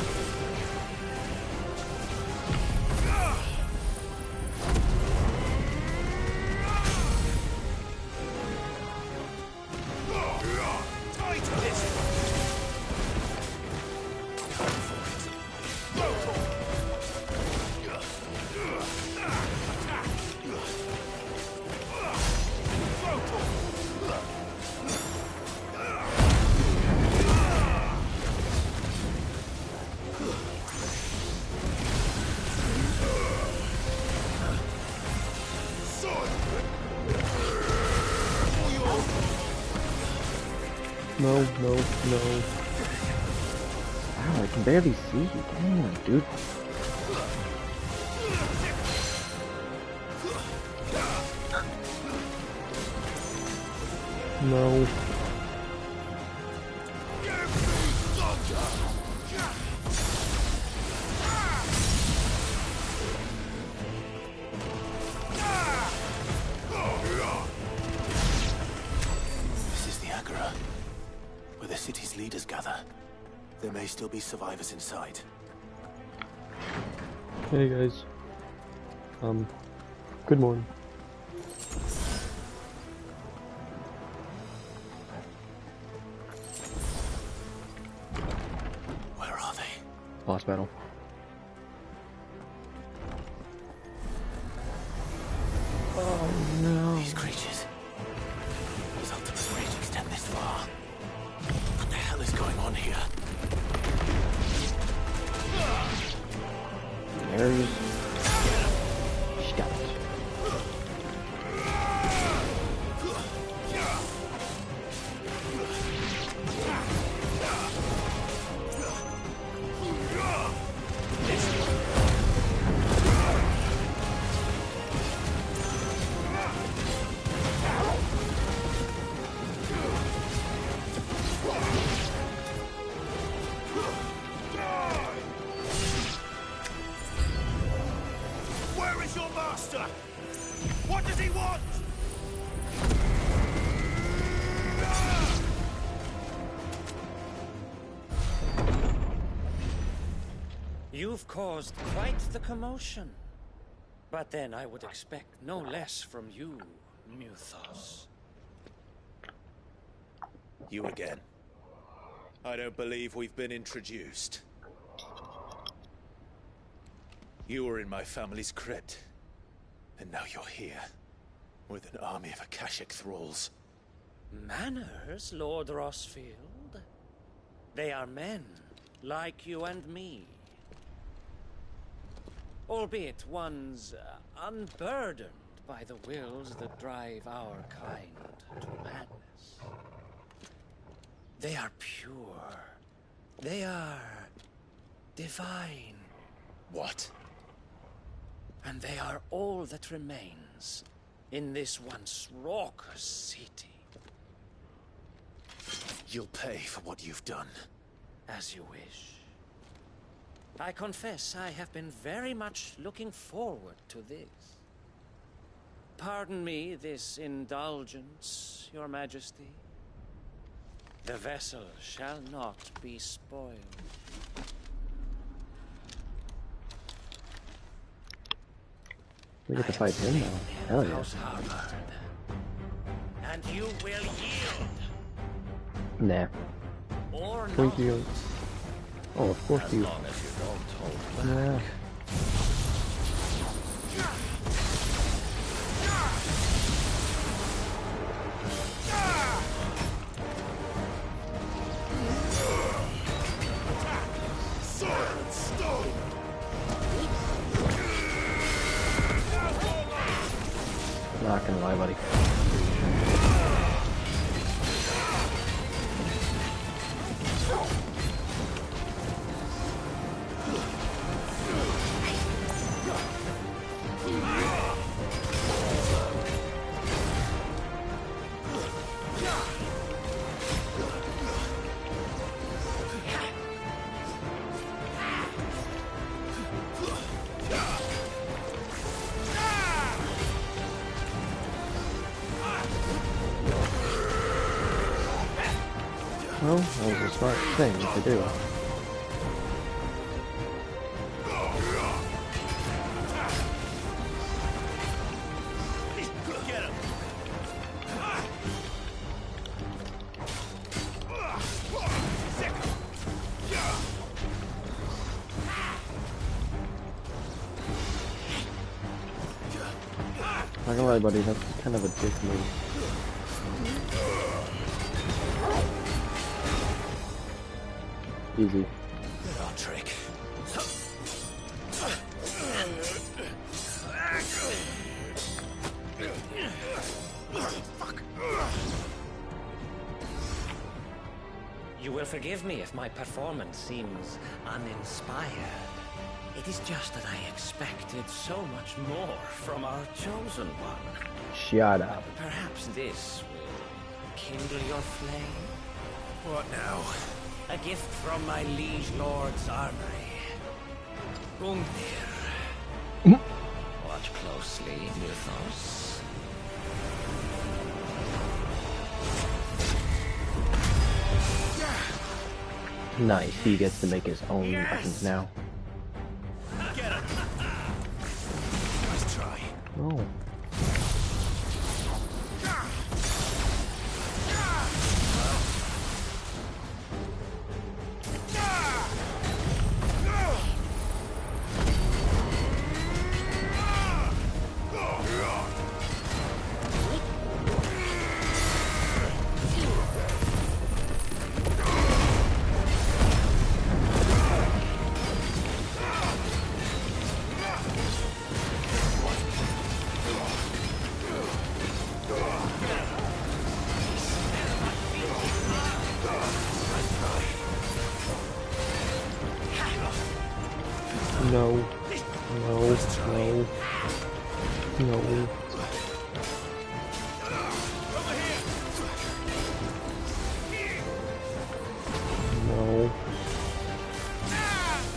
No. Ow, I can barely see you. Damn, dude. No. This is the Agora, where the city's leaders gather. There may still be survivors inside. Hey guys. Good morning. Where are they? Boss battle. Oh no. These creatures. Does Ultima's reach extend this far? What the hell is going on here? There's... Scout. Where is your master? What does he want? You've caused quite the commotion. But then I would expect no less from you, Muthos. You again. I don't believe we've been introduced. You were in my family's crypt. And now you're here. With an army of Akashic thralls. Manners, Lord Rossfield? They are men, like you and me. Albeit ones unburdened by the wills that drive our kind to madness. They are pure. They are divine. What? And they are all that remains in this once raucous city. You'll pay for what you've done. As you wish. I confess I have been very much looking forward to this. Pardon me this indulgence, Your Majesty. The vessel shall not be spoiled. We get to fight him now. Hell yeah. House Harvard. And you will yield. Nah. Or Thank you. Oh, of course you. As long as you don't hold back. Yeah. Not gonna lie, buddy. Well, that was a smart thing to do. Not gonna lie, buddy, that's kind of a dick move. Easy. Good old trick. You will forgive me if my performance seems uninspired. It is just that I expected so much more from our chosen one. Shut up. Perhaps this will kindle your flame? What now? A gift from my liege lord's armory. Gungnir. Watch closely, Mythos. Nice, he gets to make his own weapons now. Get him. Nice try. Oh. No. No. No. No. No.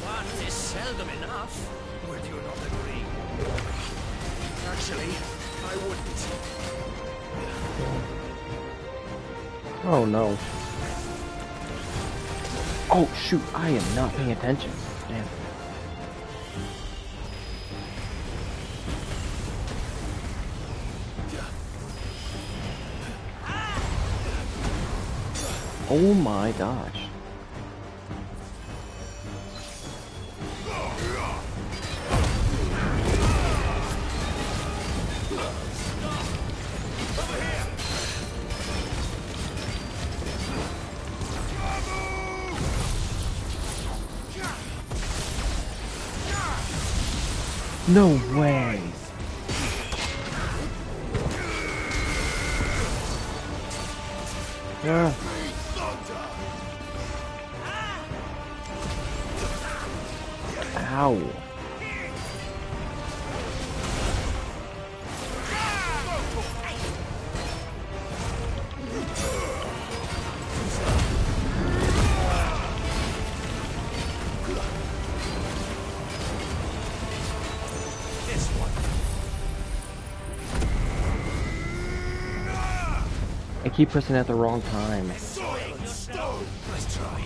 What is seldom enough? Would you not agree? Actually, I wouldn't. Oh no. Oh shoot, I am not paying attention. Damn. Oh my gosh. No way. Yeah. Ow. I keep pressing at the wrong time. Nice try.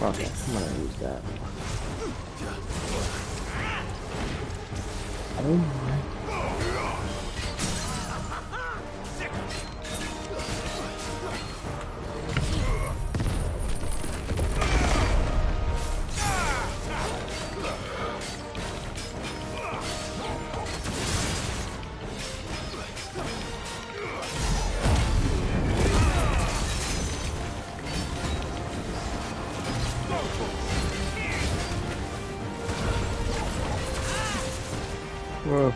Okay, I'm gonna use that. Oh my. Whoa.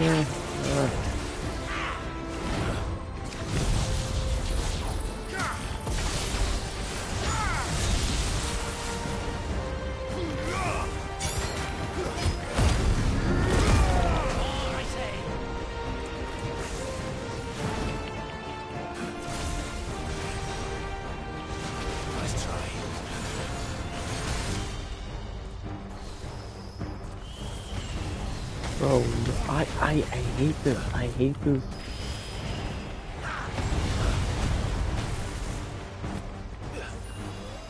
Yeah. Bro, I hate this. I hate this.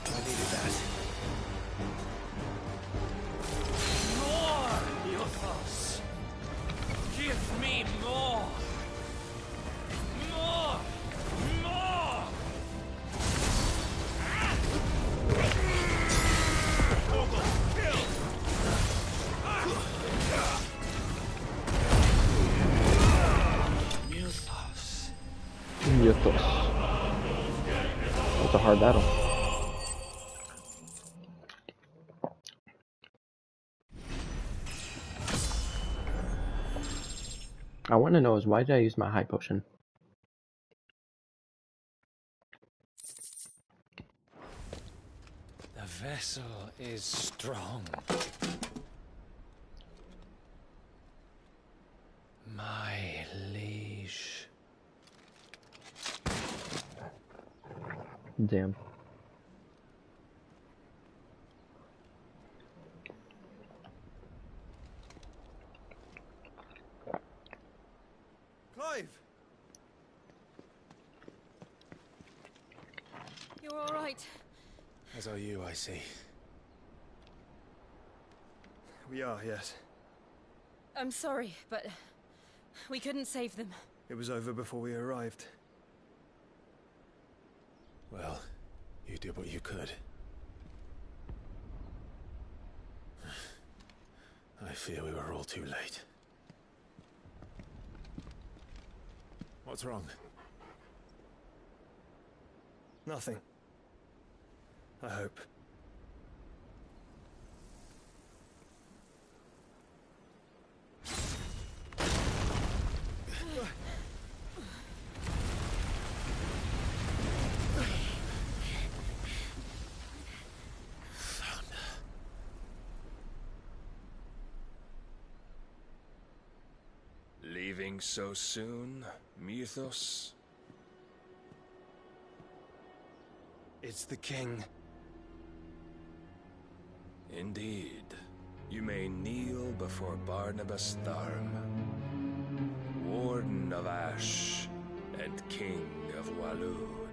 I needed that. More, Mythos! Give me more! More! More! Mythos. That's a hard battle. I want to know is why did I use my high potion? The vessel is strong. My liege. Damn. Clive! You're all right. As are you, I see. We are, yes. I'm sorry, but we couldn't save them. It was over before we arrived. Well, you did what you could. I fear we were all too late. What's wrong? Nothing. I hope. Leaving so soon, Mythos? It's the king. Indeed. You may kneel before Barnabas Tharm, Warden of Ash and King of Waloed.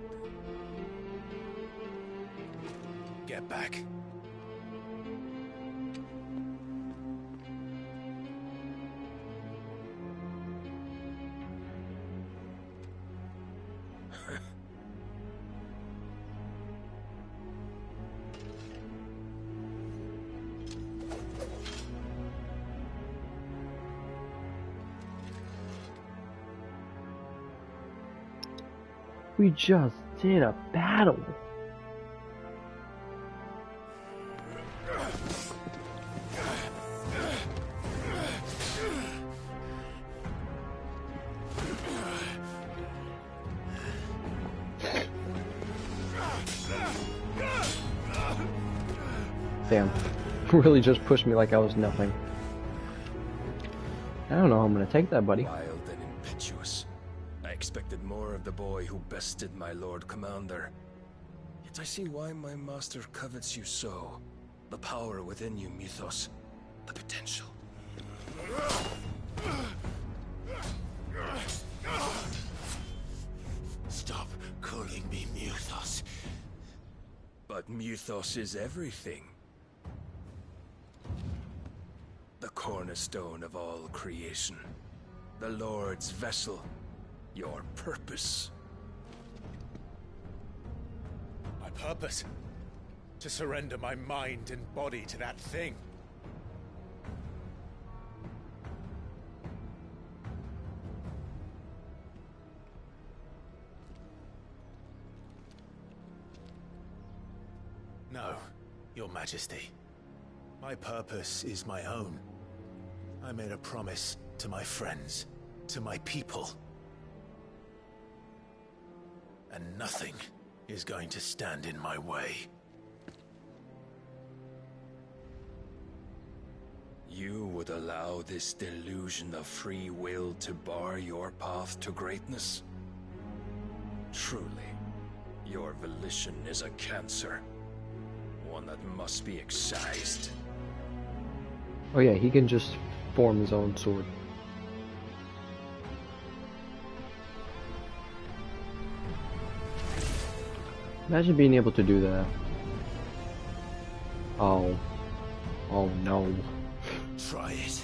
Get back. We just did a battle. Damn. Really just pushed me like I was nothing. I don't know how I'm gonna take that, buddy. Wild and impetuous. I expected more of the boy who bested my Lord Commander. Yet I see why my master covets you so. The power within you, Mythos. The potential. Stop calling me Mythos. But Mythos is everything. The cornerstone of all creation. The Lord's vessel. Your purpose. My purpose? To surrender my mind and body to that thing. No, Your Majesty. My purpose is my own. I made a promise to my friends, to my people. And nothing is going to stand in my way. You would allow this delusion of free will to bar your path to greatness? Truly, your volition is a cancer. One that must be excised. Oh yeah, he can just form his own sword. Imagine being able to do that. Oh. Oh no. Try it.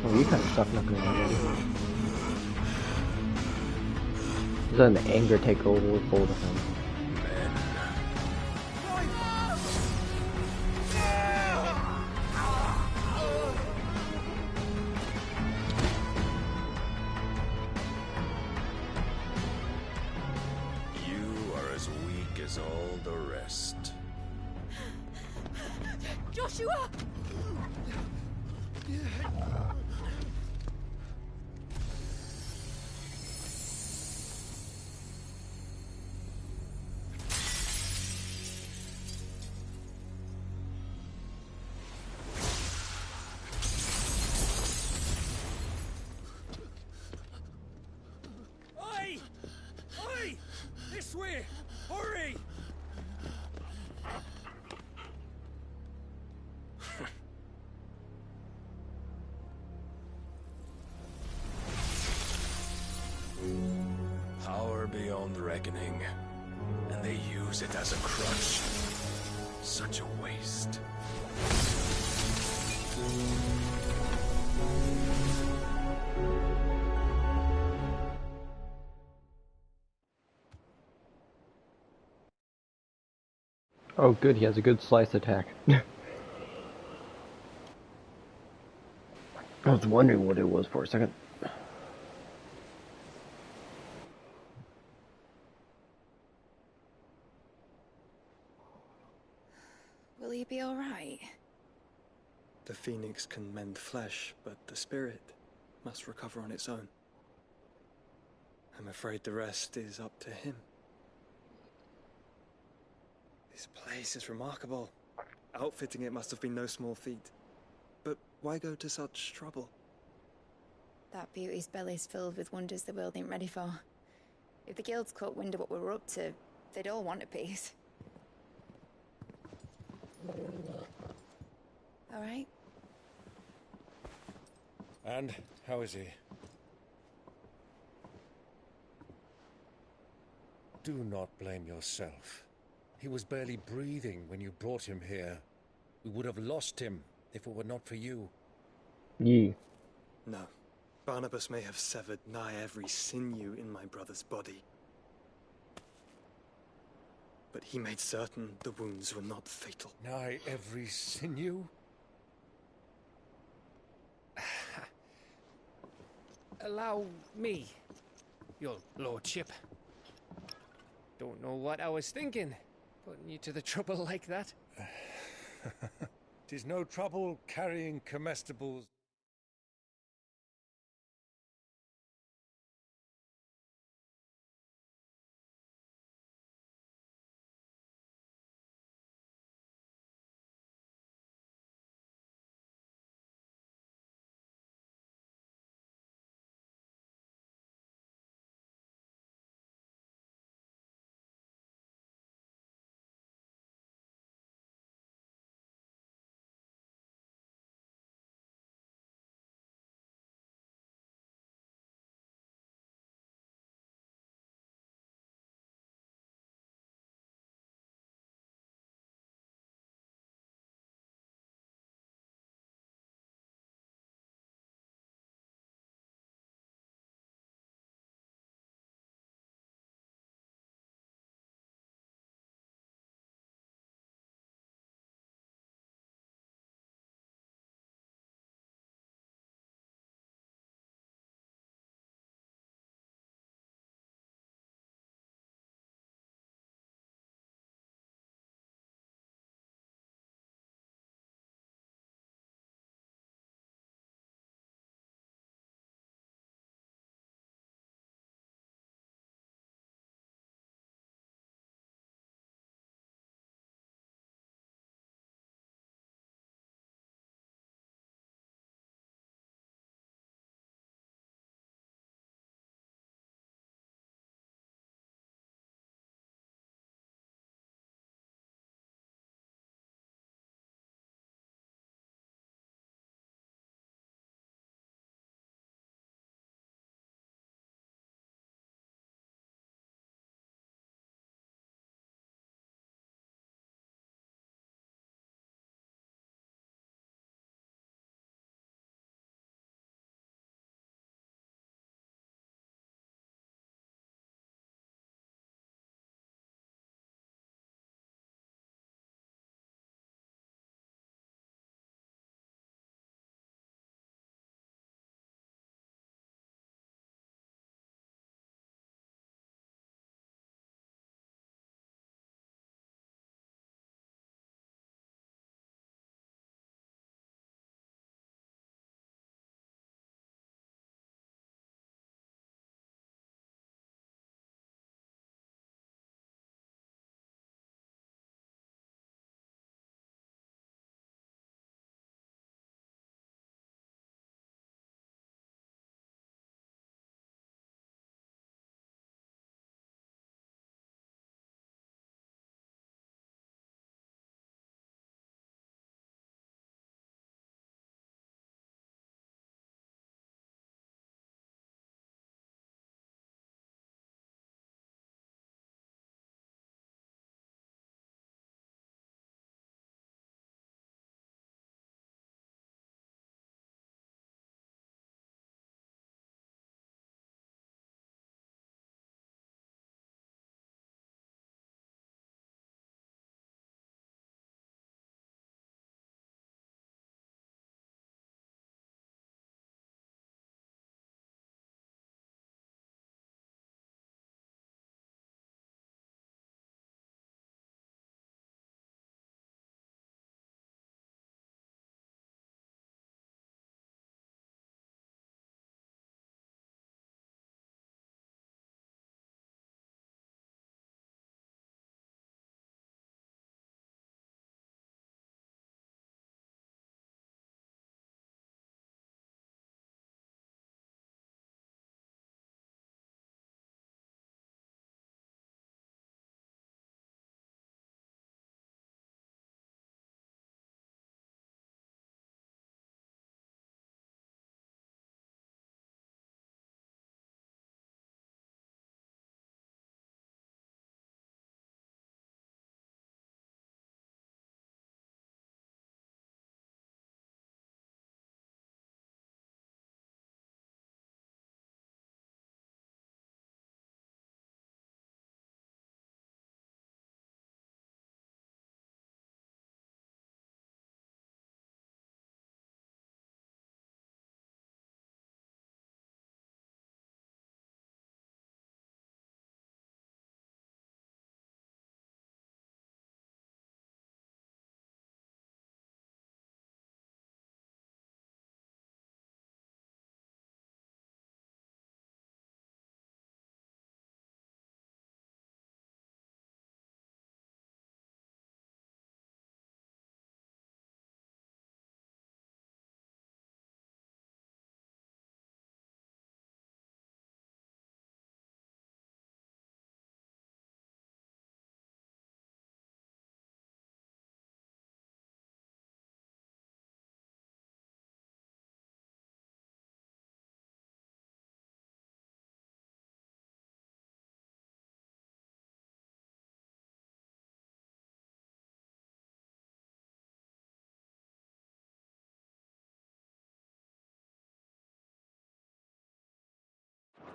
Oh, you kind of stuck nothing already. Just letting the anger take hold of him. You are as weak as all the rest. Joshua! Oi! Oi! This way! Hurry! Power beyond reckoning, and they use it as a crutch. Such a waste. Oh good, he has a good slice attack. I was wondering what it was for a second. Will you be alright? The phoenix can mend flesh, but the spirit must recover on its own. I'm afraid the rest is up to him. This place is remarkable. Outfitting it must have been no small feat. But why go to such trouble? That beauty's belly's filled with wonders the world ain't ready for. If the guilds caught wind of what we were up to, they'd all want a piece. Alright? And how is he? Do not blame yourself. He was barely breathing when you brought him here. We would have lost him if it were not for you. Ye. No. Barnabas may have severed nigh every sinew in my brother's body. But he made certain the wounds were not fatal. Nigh every sinew? Allow me, your lordship. Don't know what I was thinking, putting you to the trouble like that. 'Tis no trouble carrying comestibles.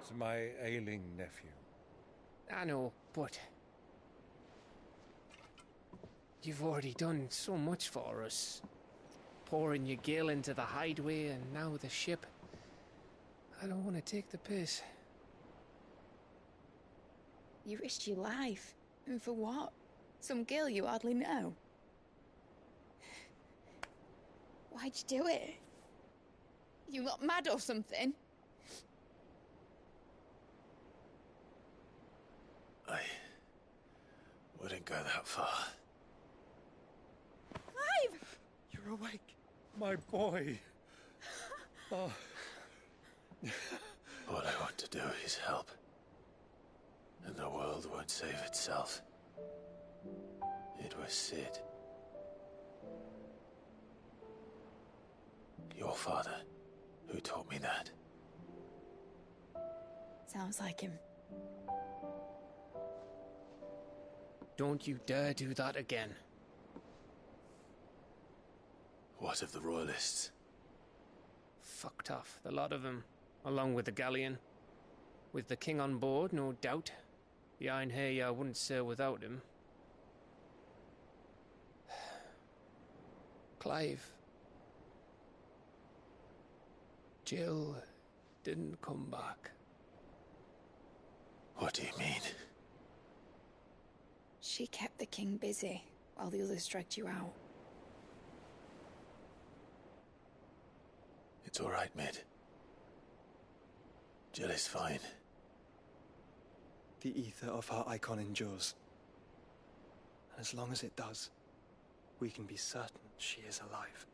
It's my ailing nephew. I know, but you've already done so much for us. Pouring your gill into the hideaway and now the ship. I don't want to take the piss. You risked your life. And for what? Some girl you hardly know. Why'd you do it? You got mad or something? I wouldn't go that far. Clive! You're awake. My boy. Oh. All I want to do is help. And the world won't save itself. It was Sid. Your father, who taught me that. Sounds like him. Don't you dare do that again. What of the Royalists? Fucked off, the lot of them, along with the galleon. With the king on board, no doubt. The Iron Hair wouldn't sail without him. Clive. Jill didn't come back. What do you mean? She kept the king busy while the others dragged you out. It's all right, Mid. Jill is fine. The ether of her icon endures. And as long as it does, we can be certain she is alive.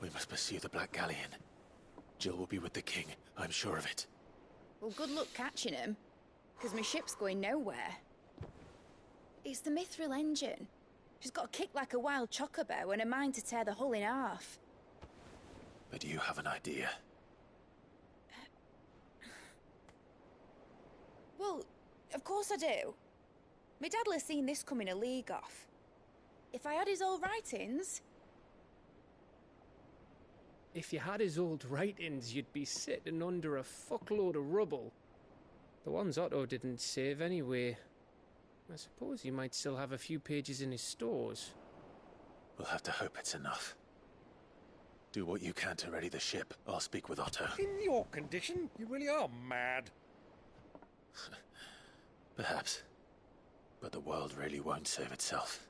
We must pursue the Black Galleon. Jill will be with the king, I'm sure of it. Well, good luck catching him, because my ship's going nowhere. It's the Mithril engine. She's got a kick like a wild chocobo and a mind to tear the hull in half. But do you have an idea? Well, of course I do. My dad'll have seen this coming a league off. If I had his old writings... If you had his old writings, you'd be sitting under a fuckload of rubble. The ones Otto didn't save anyway. I suppose he might still have a few pages in his stores. We'll have to hope it's enough. Do what you can to ready the ship. I'll speak with Otto. In your condition, you really are mad. Perhaps. But the world really won't save itself.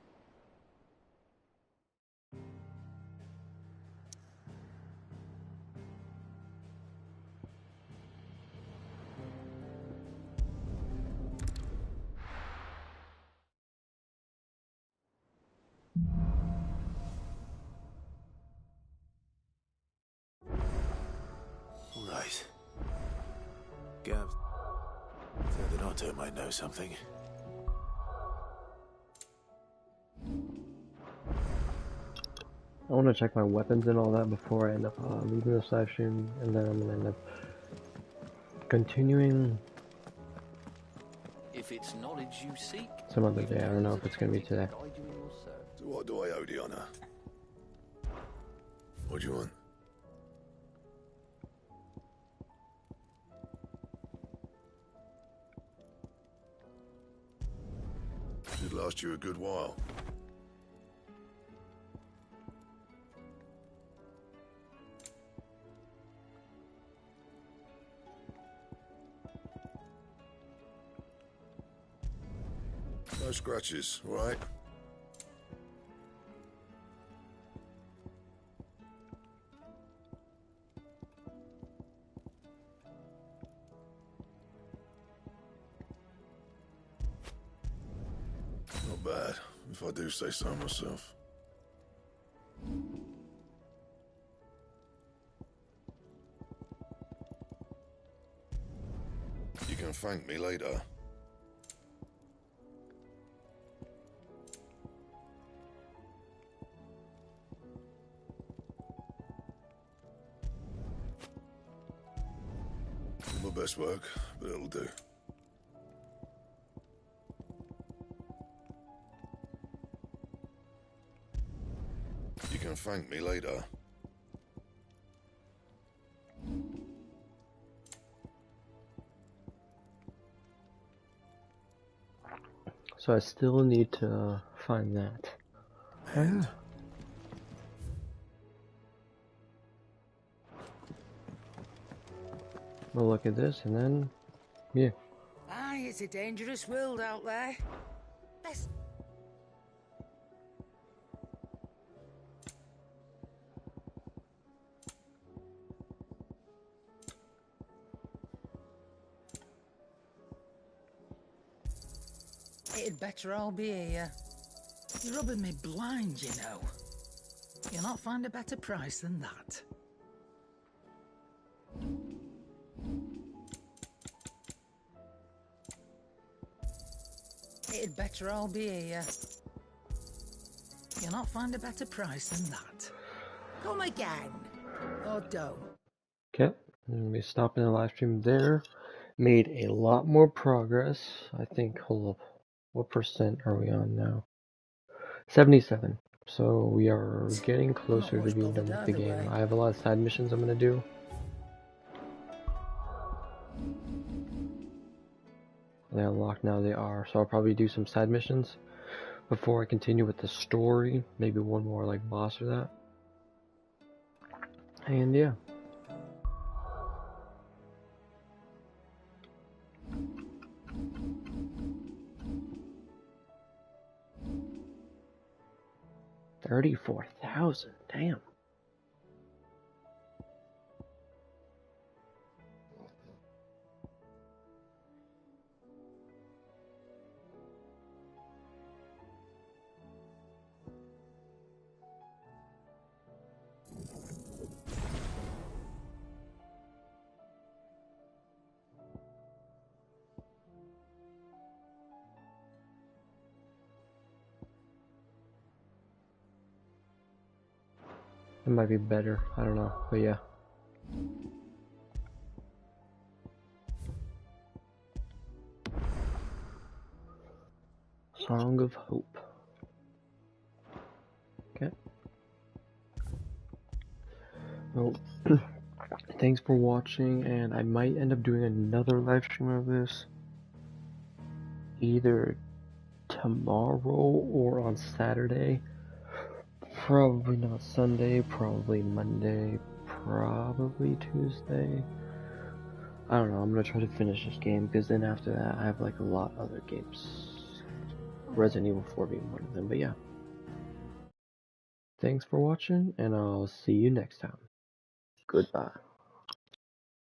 Right. Gav said that Otto might know something. I want to check my weapons and all that before I end up leaving this live stream, and then I'm gonna end up continuing If it's knowledge you seek, some other day. I don't know if it's gonna be today. So what do I owe the honor? What do you want? Should last you a good while. No scratches, all right? Not bad, if I do say so myself. You can thank me later. My best work, but it'll do. You can thank me later. So I still need to find that. And we'll look at this and then, yeah. Aye, it's a dangerous world out there. Best. It'd better all be here. You're rubbing me blind, you know. You'll not find a better price than that. It'd better all be here. You'll not find a better price than that. Come again. Or don't. Okay, we stopped in the live stream there. Made a lot more progress. I think, hold up, what percent are we on now? 77. So we are getting closer to being done with the game. I have a lot of side missions I'm gonna do. They're unlocked now, they are. So I'll probably do some side missions before I continue with the story. Maybe one more like boss or that. And yeah. $34,000, damn. It might be better, I don't know, but yeah. Song of Hope. Okay. Well, thanks for watching, and I might end up doing another live stream of this either tomorrow or on Saturday. Probably not Sunday, probably Monday, probably Tuesday. I don't know, I'm gonna try to finish this game, because then after that I have like a lot of other games. Resident Evil 4 being one of them, but yeah. Thanks for watching, and I'll see you next time. Goodbye.